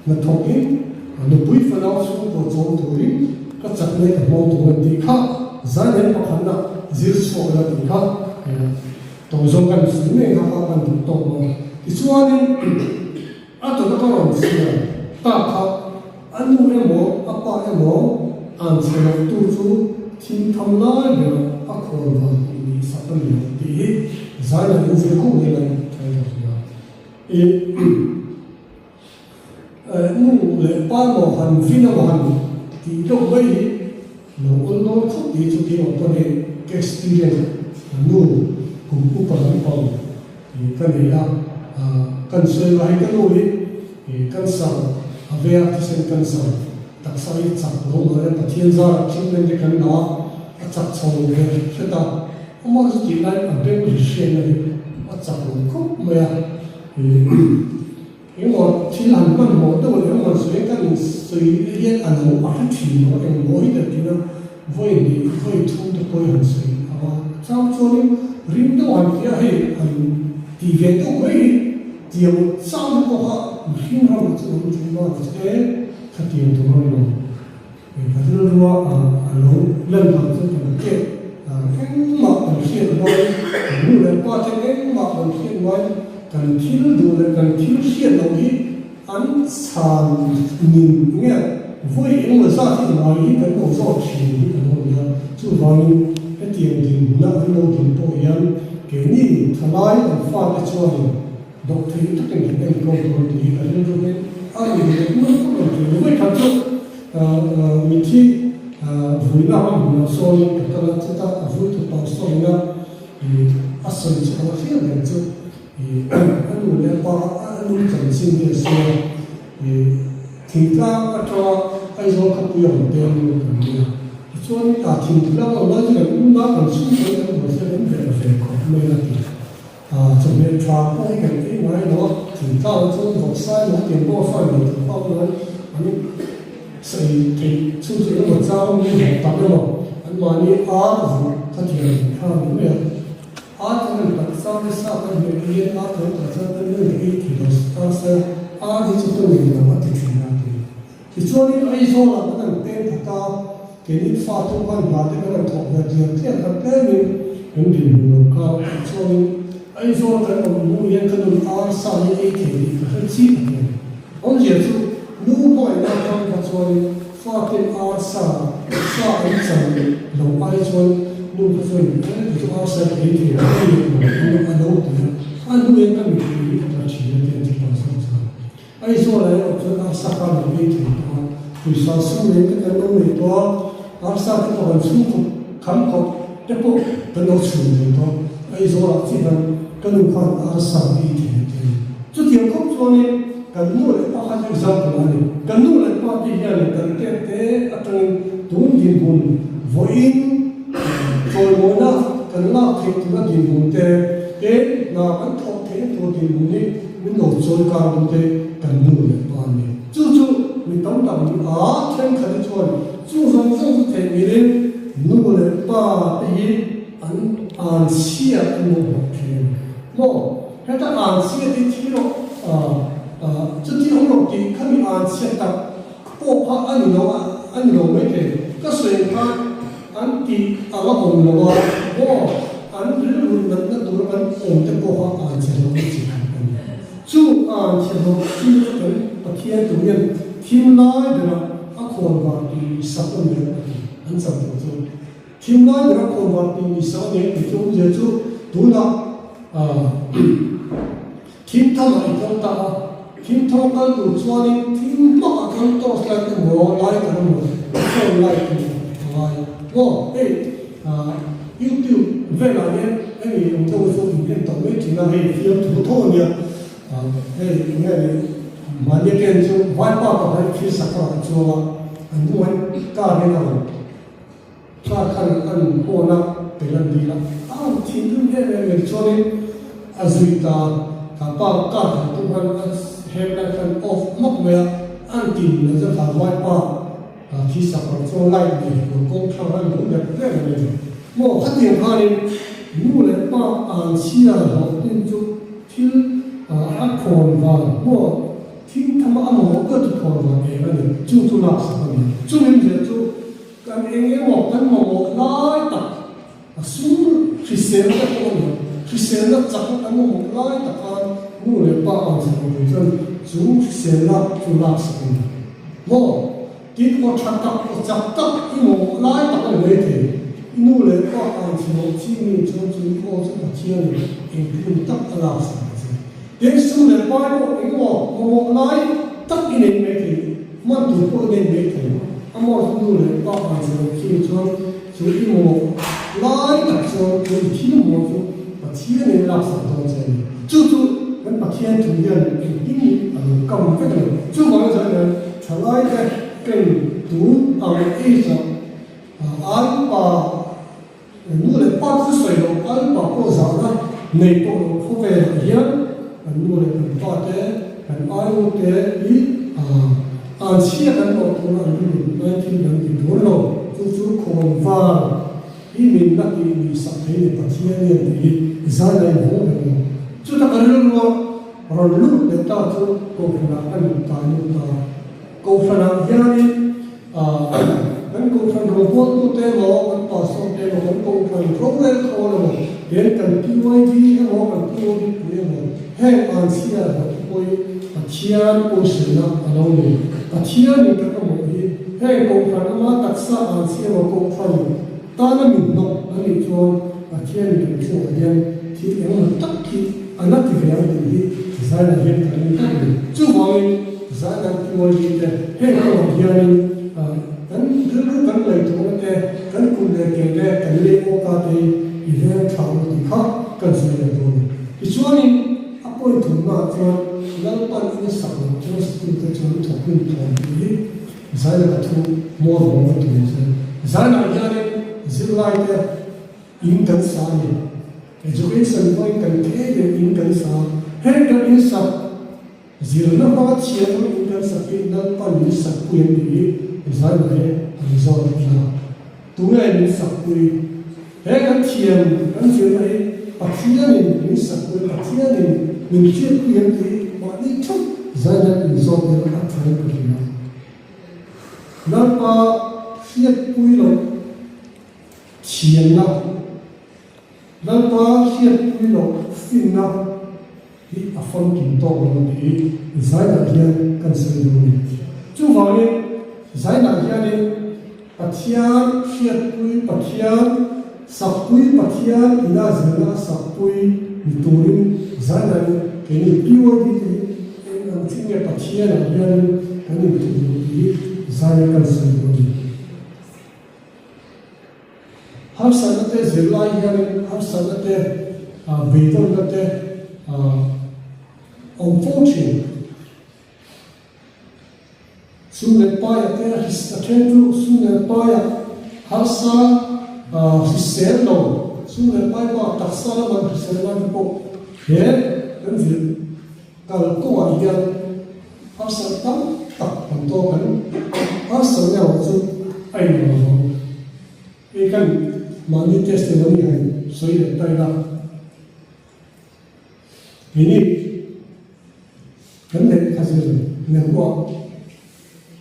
na thokin na pui fanau su ko chong turi ka chakle ka mo tuhan ti kha zanen pakhan na zir so la ti kha to zong kan su ne ha kan to mo ti chuanin ato na karon siya ta kha anu emo apa emo an sela tu chu thin tham lai be a khol va ni sa pa ni ti zala ni se ko ne lai thai ya nu le pa mo han fina mo han ti do bai no on no thu ti chu ti on to ne experience nu ku ku pa ni pa ni ka ne ya kan soi lai kan oi kan sang avea tisen kan sang tak sai chak lo ma ta thien za chin len de kan na a chak chong de cheta mo ji lai a be ri shen na a chak lo ko ma ya mo chi lan kan mo de mo soi kan soi ye an mo a thi mo en mo hi de na voi ni voi thu de ko han soi aba chang choni rim do an ya he an ti ve to mai tiam sang ko ha hin ha chu chu ma che kha tiam to ma lo e ka ru ru a lo len ha chu ke en ma an hian noi nu le pa te en ma an hian noi kan thil du le kan thil hian lo hi an san nin nge voi en ma sa ti ma hi kan ko so chi ni kan ho ya chu va ni e tiam din na lo din po yan ke ni thalai an fa le chuan doctor itu kan kita kontrol di ada juga ada juga kontrol juga kalau mesti vuina mana soal kita kita vuit tu soalnya asal sekolah sih ada tu anu lepa anu jangan dia soal kita atau aizo kapuyang dia ni soal tinggal orang juga mana kan sudah kan masih ada berfirman mereka chuẩn bị trà cái cái nói nó thì tao cho học sai nó tiền bao sai nó thì bao nó anh sai thì chung chỉ là một giáo như vậy tập đó anh mà đi art rồi các chị em khá là nhiều art thì mình tập sao để sao cái người đi art rồi tập sao cái người đi thì nó sẽ art thì chúng tôi mình là mất thì chuyện nào thì cho nên ai số là cái thằng tên của ta cái ní pha tung quan và cái thằng thọ về tiền thiết là cái mình đi một cao cho nên ai số cái ông mua yên cái đồ art sao như thế thì hơi chi ông giờ chú nu mọi người đang có cho nên pha cái art sao sao anh chẳng lòng ai cho nu cái cho nên cái chỗ art sao cái thì cái gì mà anh đâu thì anh nu yên cái mình là chỉ là tiền chỉ còn sao ai số là ông cho art sao cái mình thì vì sao số này cái nông nghiệp đó art sao cái còn số khám khảo cái bộ cái nông trường đó ai số là chỉ là cái nông khoan art sao cái thì chút tiền không cho nên cái nô lệ bao nhiêu giờ cũng này cái nô lệ bao nhiêu giờ cái cái atang tuôn tiền bùn vội rồi mỗi năm cái nào thì chúng ta tiền bùn cái nào vẫn thọ thế thọ tiền bùn này mình đổ rồi cả bùn cái nô lệ bao nhiêu chú mình tóm tạm thêm cái chuyện chú rằng thế mình nô lệ bao nhiêu an xia anh muốn học thêm mo cái ta an xia thì chỉ là chútที่ของเราที่เขามีอ่านเสียงตับพวกพระอันนี้เราไม่เห็นก็ส่วนพระอันที่อะไรองค์เราว่าอันเรื่องมันนั่นตัวมันองค์จะพวกพระอ่านเสียงเราไม่จริงจู่อ่านเสียงเราที่จะเป็นปฏิญาณตัวเองทีมน้อยเดี๋ยวอาคนว่าที่สักคนเดียวอันสักตัวจู่ทีมน้อยเดี๋ยวอาคนว่าที่สักคนเดียวจู่เดี๋ยวจู่ตัวน่ะทีมทำอะไรต้องตาทีมทำกันดูส่วนนี้ทีมมากกันต้องใช้กันหัวไล่กันหมดใช้ไล่กันไล่ว่าYouTube เวลาเนี่ยผมจะว่าส่งเงินต่อไม่ถึงนะที่ทุกท่านเนี่ยเนี่ยมันจะเป็นช่วงวันป้ากับวันที่สักการะช่วงอันนู้นการเนี่ยนะถ้าคันโอ้นะเป็นเรื่องดีละทีมเนี่ยช่วงนี้อาศัยตาถ้าป้าการทุกวันเฮลล์กันออฟมากเลยอันที่เราจะทำไว้ป้าที่สักการะช่วงไล่เนี่ยผมก็ทำให้รู้แบบเรื่องนี้โม่พัฒนาการนี้นู่นเลยป้าอ่านเชียร์เราเป็นจุดที่อักขระว่าโม่ที่ทำอะไรมันก็จะคนว่าเองนั่นจุดทุลักษณะจุดนี้จะจุดการเองหมอกกันหมอกไล่ตัดสู้คริสเตียนก็คนคริสเตียนก็จับกันหมอกไล่ตัดกันนู่นเลยป้าอ่านเชียร์จนสู้คริสเตียนก็ทุลักษณะโม่ที่เขาชักตัดจับตัดที่หมอกไล่ตัดกันเลยทีนู่นเลยป้าอ่านเชียร์ที่มีจนจุดเขาจะมาเชียร์เองคุณตัดทุลักษณะเด็กสู้เลยป้าก็เองหมอกไล่ตัดกินเองไม่ทีมันถูกคนเองไม่ทีอามาดูเลยป้าอ่านเชียร์ที่จนจุดที่หมอกไล่ตัดจนจุดที่หมอกมาเชียร์ในลักษณะตรงนี้จุดมันมาเชียร์ทุกอย่างยิ่งกำเป็นจุดว่าจะเนี่ยทลายได้เป็นตัวเอาเอซ่าอัลปานู่นเลยป้าที่สวยเราอัลปาก็จะนะในตัวเขาเป็นอย่างนู่นเลยเป็นป้าเต้เป็นอัลเต้อีอันเชียร์กันหมดตัวนั้นนี่ที่นั่นที่ตัวเราจุดคนฟ้าอีมินนักอีมีสักทีในประเทศเนี่ยที่จะได้หัวเป็นจุดที่เราเราลุ้นเด็กตาจุดก็ขนาดนั้นตายนู่นตาก็ขนาดนี้มันก็ขนาดโรบอทตัวเต็มมันปัสสาวะเต็มมันก็ขนาดโปรแกรมเขาเลยเห็นกันที่วันที่เขากันที่วันที่เนี่ยมันให้อ่านเสียแบบคุยปัจจัยโอเชียนะอะไรเนี่ยปัจจัยนี่ก็ต้องมีให้ก็ขนาดมาตัดสารอ่านเสียว่าก็ขนาดตาละมินนกนั่นเองชวนปัจจัยนี่เป็นช่วงเดียวที่ยังตักที่อันนั้นที่เราดูดีสายละเอียดกันนี่ก็จู่ว่าสายละที่วันที่เนี่ยให้เราเรียนกันเรื่องกันเลยตรงนั้นแต่กันคุณเด็กเด็กกันเลี้ยงโอกาสที่อีเวนต์ทำที่ข้ากันสายละตัวนี้ที่ช่วงนี้อัปโปยถึงมาจนแล้วปันนี้สั่งจนสุดท้ายจนถูกคุณทำดีสายละตัวมอร์มอร์ตัวนี้สายละเอียดสิ่งไรเนี่ยอินกันสาย education ไว้กันแค่อินกันสายให้กันอินสักสิ่งนั้นมาเชื่อว่าอินกันสักอินนั้นปันนี้สักคุยดี design này result là tụi này sắp tới cái thiền cái chuyện này bác sĩ này sắp tới bác sĩ này mình chưa quen thì mà đi chút design này result là các phải cái gì đó là hiện quy luật thiền nào là hiện quy luật phim nào thì phong cảnh to lớn thì design là hiện cần sử dụng chú vào đi giải năng hiện đi pathian hiện quy pathian sắp quy pathian ina zina sắp quy miturin giải năng cái này pure đi thì anh chính là pathian là hiện cái này thì giải năng cần sử dụng har sanate zilai hiện har sanate vedam nate unfortunately sunne paya te histakentu sunne paya harsa hiselo sunne paya ba taksala man hisela ko he anzi kal ko ayan harsa tam tak panto kan harsa ya wasu ai no e kan mani testimony hai soi da tai da ini kan de kasir ne ko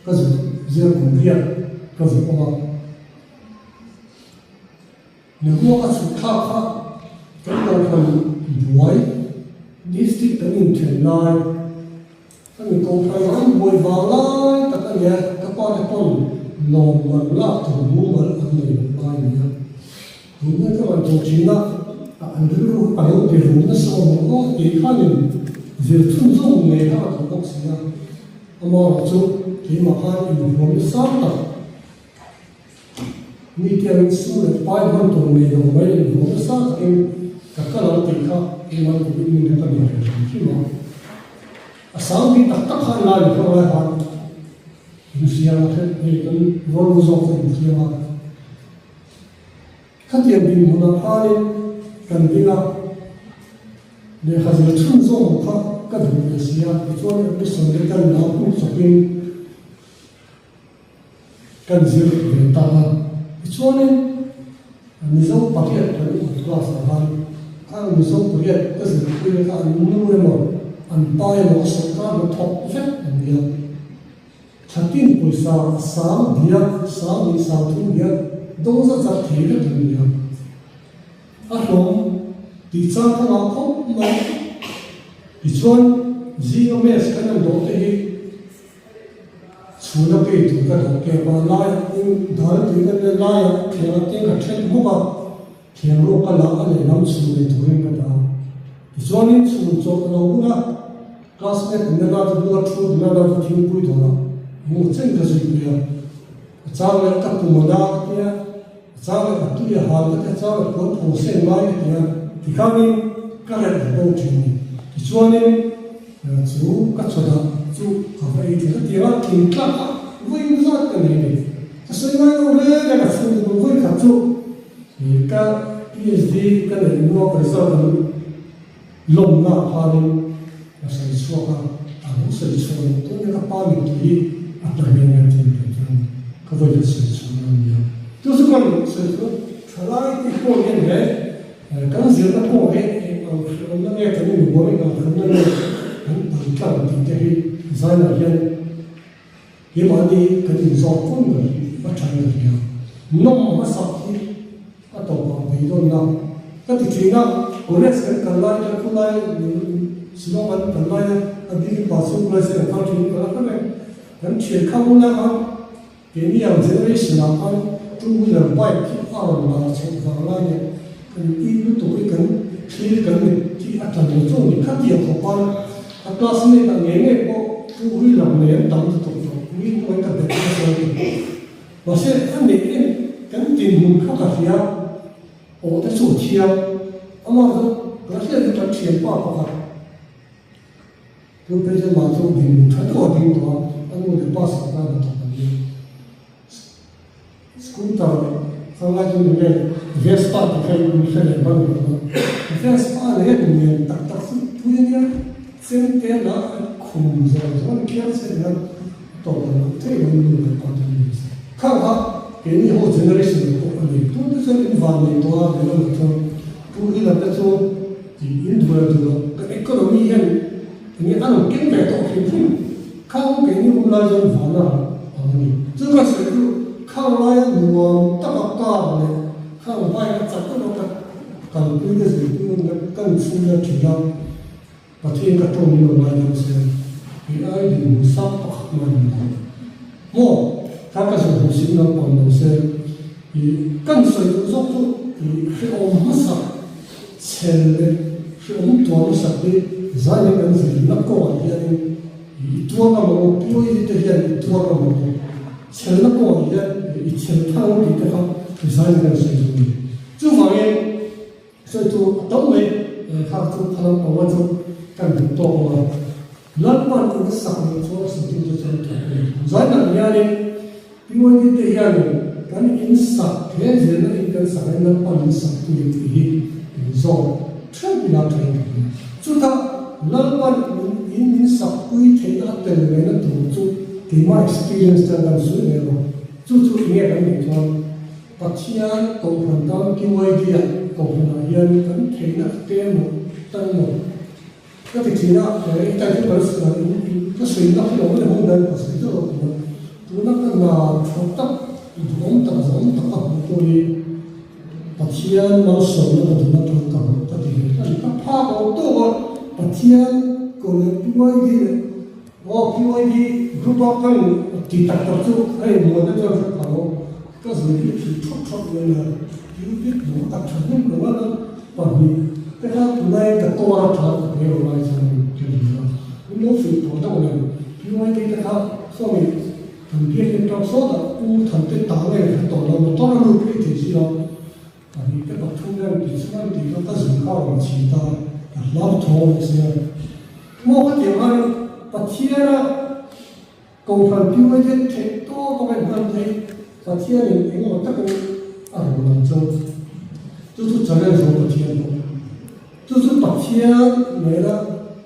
kazu zira kumbiya kazu kuma ne kuma kazu kaka kan da kan buai district kan in chenai kan ko kai an buai wala ta kan ya ka pa ne kon no man la to mu mal an ne ba ni ya mu ne ka to china an dulu pa yo de ru na so mo e khanin zir chun zo ne ha to ko sia ama chu thì mà hai người muốn sáng tạo như theo sự là bài văn tuần này đồng với người muốn sáng tạo các cái loại tình khác thì mà cũng bị mình đã nhận được khi mà sáng thì tất cả hai loại không ai hoàn như thế là thế thì cũng vô dụng thì như thế mà các tiền bị muốn hai cần đi nào để khai thác chuyên dụng các cái vấn đề gì à thì cho nên cái sự để cần nào cũng sẽ bên kan zir về ta cho nên mizo paket kan class avan ang mizo paket ka zir kuya ka anu mo an pai mo sa ka mo thok vet an dia chatin puisa sa dia sa ni sa thu dia do za za the ka dia a rom ti cha ka na ko ma ti chuan gms kan do te hi sudah itu kan ke balai dhar tinggal lai kira tinggal chen buka kira lokal lah ada nam sudah itu yang kata isonin sudah cok launa classmate nela tu buat tu nela tu timpu itu lah mungkin kasih dia cawe tak pemuda dia cawe tu dia hal dia cawe pun proses lain dia dikami kerana itu cini isonin tu kacau tu apa itu dia tingkat vui rất là nhiều cái số mấy ông đấy là phụ nữ vui khá chút thì các PhD cái này mua cái sao là lồng ngã hoa lên là xây xóa à cũng xây xóa tôi nhớ các ba mình thì áp đặt bên nhà trên cái vấn đề xây xóa là nhiều tôi sẽ còn xây xóa trở lại cái câu chuyện này cái gì nó có cái ông nó nghe cái mình nói là không nên hắn càng tình thế giải là hiện cái mà đi cái gì do phun người bắt chạy người nhiều nông mà sập thì cái tổ bảo vệ đó nào cái thì chuyện nào của nó sẽ cần lại cái khu này sử dụngมันcần lại cái đi bảo vệ lại sẽ phải chuyện cái này hắn chuyển không na hắn cái này là generation nào hắn tu là bài khi ao là chuyện vào lại cái ý lúc tuổi cái khi cái này chỉ ăn thằng nó trong những các việc của con các class này là nghe có tu huy làm nghề tầm tục mình mới cần phải làm và sẽ anh để cái tiền mình không cần phải ở cái số chiêu mà cái sẽ cái tiền bao bao cả tôi bây giờ mà tôi tiền thật có tiền đó anh muốn để pass ra được cái gì scooter sau này tôi nghe Vespa thì phải mình phải làm bằng được Vespa này mình tắc tắc tôi nhớ xem tiền là khủng rồi rồi kia sẽ là tổ thế mình được quan tâm cái này họ generation của anh ấy tôi tôi sẽ involve tôi để làm cho tôi nghĩ là cái số thì India rồi cái economy hiện ini kan mungkin betul mungkin kalau begini mulai jadi mana ini juga sesuatu kalau yang luar tak apa ni kalau banyak satu orang kalau punya sesuatu kan sudah tidak pasti kita tahu ni orang yang saya ini di musab mana mo kakak sudah siapa pun saya kan sesuatu ini orang masa celle orang tua masa ni zane kan zai nakko yani ituwa ka mo piyo ite yani ituwa ka mo chel nakko yani chel thang ite ka zane kan zai ni chu ma ye so to to me ha tu phalam awa chu kan to ma lan man ko sa ko so sa tu to zane yani piyo ite yani kan insa ke zena kan sa na pan sa tu ni zo tren na tren chu ta lalpan in sakui thena tel mena tu chu tima experience ta dan su ne ro chu nge kan ni thon pathian ko phan dam ki wai dia ko na yan kan thena te mo tan mo ka ti thina e ta ju par sa ni ka sei na lo ne ho dan pa sei to tu na ka na thot ta dum ta zam ta ka to ni pathian ma so na tu na to ka ta ti ka pha ko to pathian ko le PYD o PYD group of kan ti tak tak chu ai mo da cho ka lo ka zui ni ti thot thot le na yu bi mo ta thon ni lo na pa ni te ha tu nai ka to ra tha ne lo lai sa ni ki ni na no fi to da na PYD te ha so mi tan bi ke to so da u than te ta le to lo to na lu ki ti si lo pa ni ka to thong na ti sa ti ka ta zui ka wa chi ta love tone is here. Mo ka tiang ai pathiana ko phan piu ai je the to ko kai ban thai pathian ni eng mo ta ko a ro na cho tu chale zo pathian ko tu pathian me la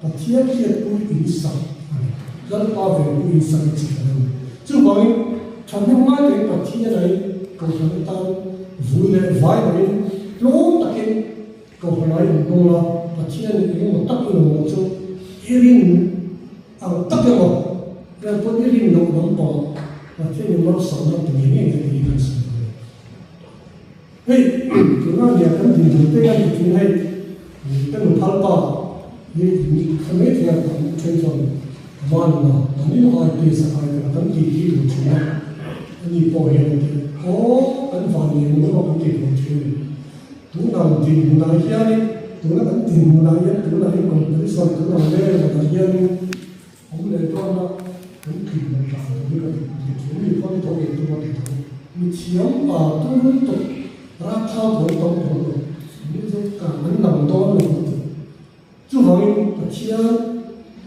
pathian ki ku in sa dal pa ve ku in sa chi ka chu boi chane ma de pathian ai ko phan ta vu le vai vai lo ta ke ko phan ai no la pathian ni mo tak no mo chu irin ang tak mo ra po irin no no po pathian ni mo sa na tu ni ni ni sa hey tu na dia kan din tu te kan tu hai kan phal pa ni khame thia kan thai son man na ni ai pe sa ai kan ti ti lu chu na ni po he ni o kan fa ni mo ko ti lu chu ni tu na din na ya ni tu na kan din na ya tu na ni ko ni so tu na le na ya ni om le to na kan ki na ta ni ka ti ni ko ni to ke tu ma ti ni chiam pa tu ni to ra tha bo to to ni zo ka man nam to ni chu hoi pathian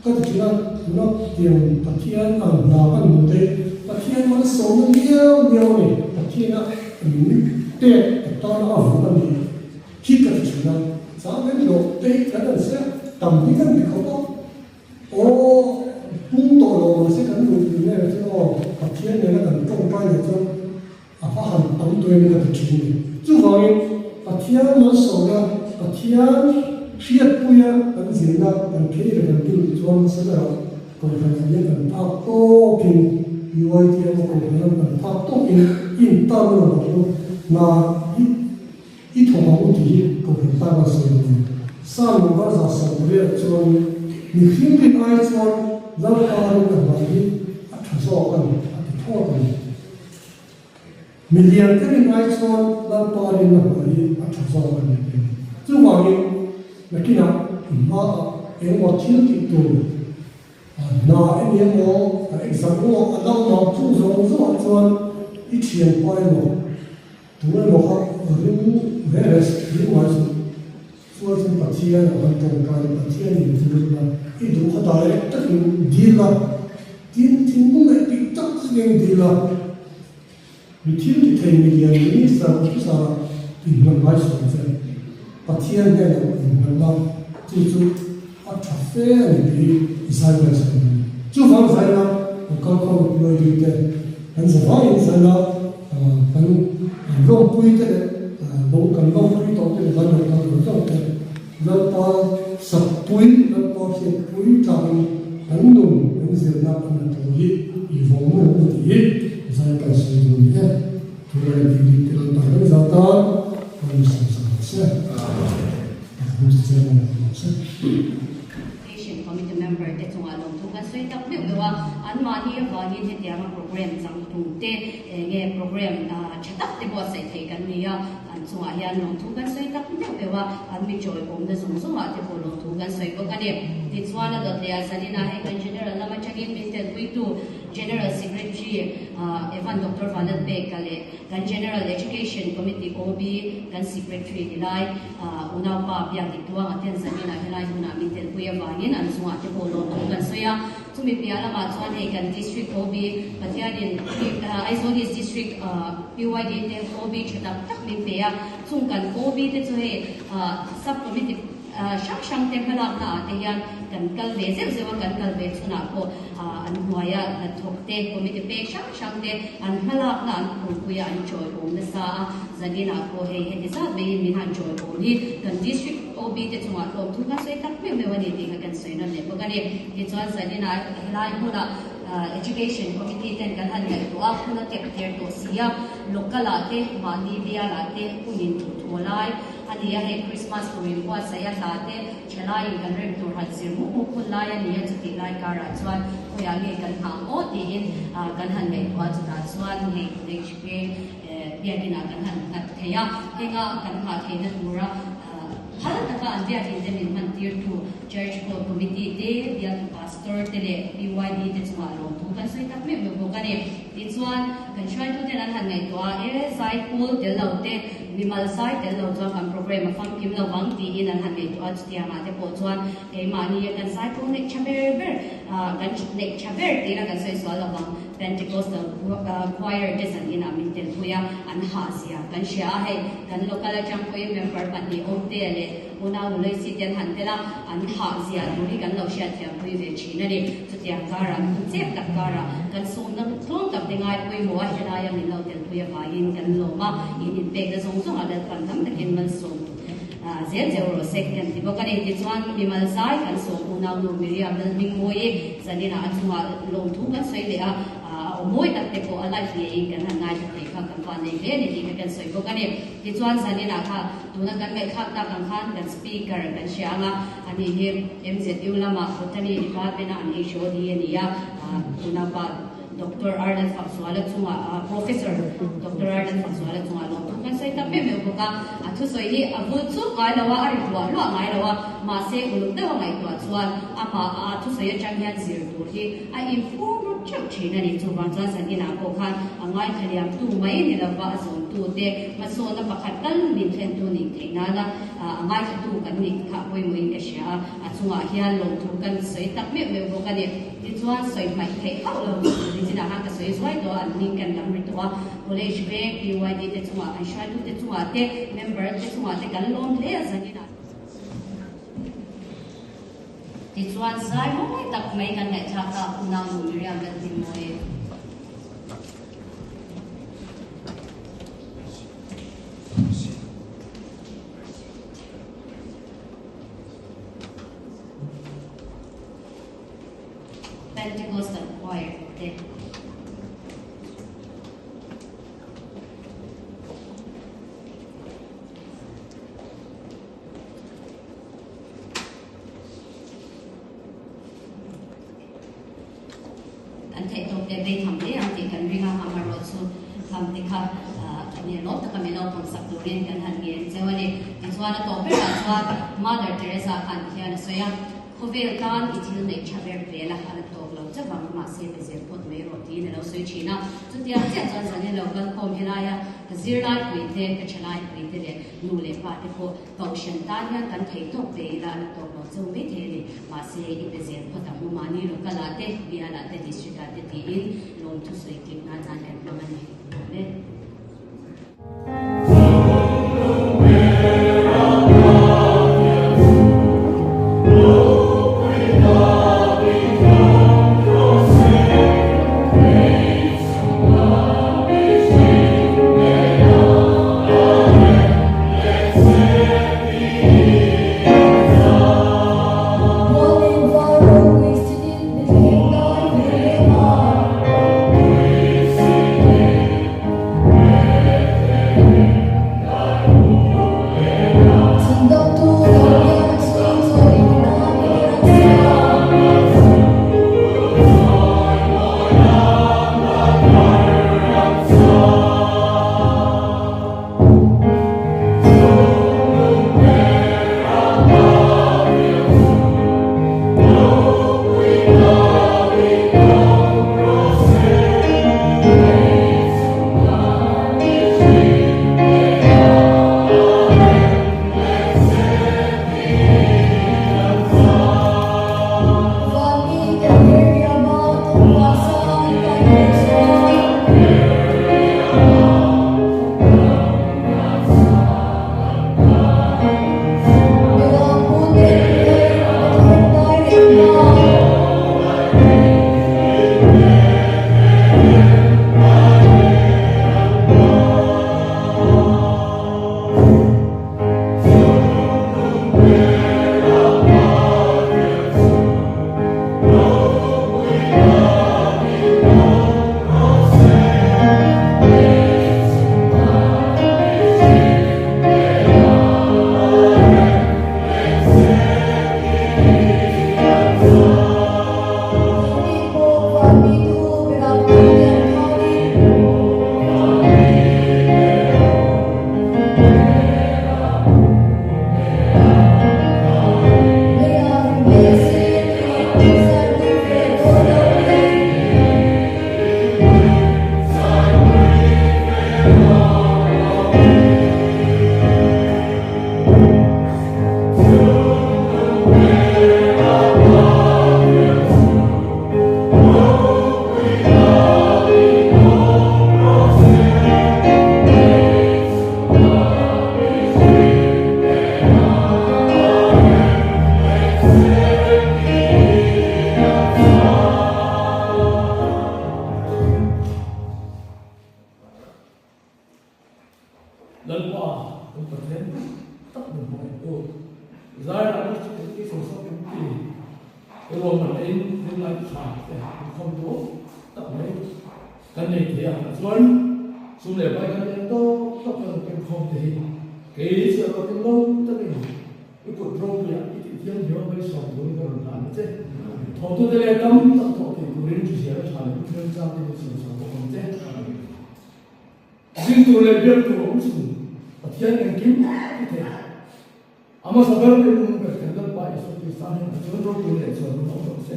ka ti na no tiang pathian ang na kan mu te pathian man so ni leo ni pathian ni te ta na a hu ni ki ka ti na sa men lo te ka na se tam ni kan ni ko o pung to lo se kan lu ni ne se o pathian ne na kan tong pa ni cho a fa han tam to ni ka ti ni chu hoi pathian man so na pathian fiat puya kan zina kan kiri kan tu chuan sada ko kan ya kan pa to kin yuai ti mo ko kan pa to kin in ta no ko na i tho ma u ti ko kan ta ba so ni sa mo ba za sa le chuan ni hin ri ai chuan za ka ru ka ba ni a tha so kan a ti tho kan million ka ni ai chuan za pa ri na ba ni a tha so kan ni chu ma ni nakina ma eng mo thil ti tu na eng mo example adam ma tu zo zo chuan I thian pai mo tu mo ha rin veres ri ma chu chuan sin pathian an tong kai pathian ni tu na I du kha dai tak dila tin tin mo me pi tak sing dila mi thil ti thei mi lian ni sa in man mai so se pathian ne na chu a tha fe ni isai ba sa chu va sa na ko ko lo ri te an sa va in sa na kan long pui te long kan long pui to te ban lo kan lo to te lo pa sap pui lo pa se pui ta an nu an zir na kan to hi I vong mo hi zai ka se do ni he to le di te lo ta ka za ta kan sa se Patient committee member te chunga long thu kan soi tak me wa an ma ni va ni he tiang program chang tu te nge program chatak te bo sai thei kan ni ya an chunga hian long thu kan soi tak me wa an mi joy om de zung zung a te bo long thu kan soi ko kan ni ti chuan a dot le a sanina he kan general lama changin min te wi tu General Secretary Evan Dr. Valet Bekale kan General Education Committee OB kan Secretary Dilai unaw pa biang dikwa aten sanina helai huna mitel kuya wangin an sunga te polo kan soya tumi piala ma chuan he kan district OB pathianin Aizonis district PYD te OB chatak tak min pe ya chung kan OB te chu he subcommittee shang te phalak na te yan kan kal ve zewa kan kal ve chuna ko an huaya na thokte committee pe shang te an phalak na an kuya an joy om na sa zagina ko he he sa be min han joy om ni kan district OB te chunga tom thu ka sei tak me wani ti kan sei na le bagani ti chuan zagina helai huna education committee ten kan han ngai to a khuna te ter to sia local ate mani bia late kunin tu tholai ani ya he Christmas to rimpo saya late chalai kan rem to han sir mu khulai ani ya chuti lai kara chuan hoya nge kan ha o ti in kan han ngai to chuta chuan nge next pe bia dina kan han nat theya henga kan ha theina tura Halataka and their independent tier 2 church committee they dia pastor tele BYD te chalo tu kan sai tak me bo kane this one kan try to tell han ngai to a sai pool tel laute mimal sai tel lo jong kan program fam kim lo wang ti in han ngai to at dia ma te po chuan ke mani kan sai pool nek chaber kan nek chaber ti la kan sai so lo wang Pentecostal choir desan in amin tel puya an hasia kan sia hai kan local chang koi member pati omte ale una ulai sitian han tela an hasia duri kan lo sia thia pui ve china ni chutia kara che tak kara kan som na thong tak dengai pui mo hela ya min lo tel puya va in kan lo ma in pe da song song ala pan tam ta ken man som zero second ti bokani ti chuan bimal sai kan so una lu miriam dal ming moye zanina achunga long thu kan sai le a moi tak te ko ala hi e kan ngai te kha kan pa nei le ni ti kan soi ko kan ti chuan zanina kha tuna kan ngai kha ta kan khan kan speaker kan shianga ani he MZU lama khotani department ani shodi ni ya tuna pa Dr. Arnold Faksuala chunga Professor Dr. Arnold Faksuala chunga lo kan sai ta pe me ko ka athu soi hi abu chu kai lawa ari lo ngai lawa ma se uluk da ngai to chuan ama athu soi chang yan zir tur hi a inform chak china ni chu bang chuan san ina ko khan angai khaliam tu mai ni la ba zon tu te ma so na pakhat kal min then tu ni theina la angai tu kan ni kha poi moi ka sha a chunga hian lo thu kan soi tak me bo ka ni ti chuan soi mai thei hau lo ni china ha ka soi soi to an ning kan lam ri to college be PYD te chunga an shai tu te chunga te member te chunga te kan lom le zanina ti chuan sai mo mai tak mai kan ngai tha ka una lu miriam kan tin moi Pentecostal choir te an thei tok te be tham te an ti kan ringa hamaro chu tham te kha ani lo ta ka me lo pang sak lorin kan han ge chewani ti chuan to pe ra chuan Mother Teresa kan hian soya khovel kan itil nei chaber pela han to lo chawang ma se be zel pot me ro ti ne lo soi china chu tia che chuan san ne lo kan khom hilaya zir lai pui te ka chalai pui te le nu le pa te ko function tan ya kan thei tok pe la na to lo chu me the le ma se i be zel pot mu mani lo kala te bi ala te district te ti in long to soi ki na tan kan mani ne Oh giải là nó chỉ cái số số cái gì cái bộ mình in lại phải không tốt tập đấy cái này thì chuẩn xuống để bay cái này tốt tốt hơn cái không thì cái sự có cái lâu tất nhiên cái cuộc rong là cái thiên nhiều bay sòng đối với người làm thế thọ tôi đây là tâm tâm thọ thì tôi đến chỉ là thành cái thiên gia thì sự sống của mình thế riêng tôi là biết tôi cũng xuống thiên nhân kiếm cái thế ama sabar ke mun ka kendal pa iso ki sane chon ro ku le chon no no se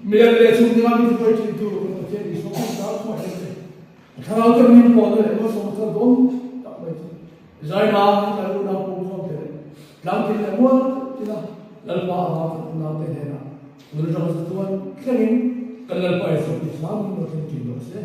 me le chon ni ma mi ko chi tu ko che iso ko ta ko he khara ko min po le mo so ta don ta ba zai ma ka lu na ko ko ke lam ki le mo ti na lal pa ha na te he na nur ro sa tuan khin kalal pa iso ki sane no se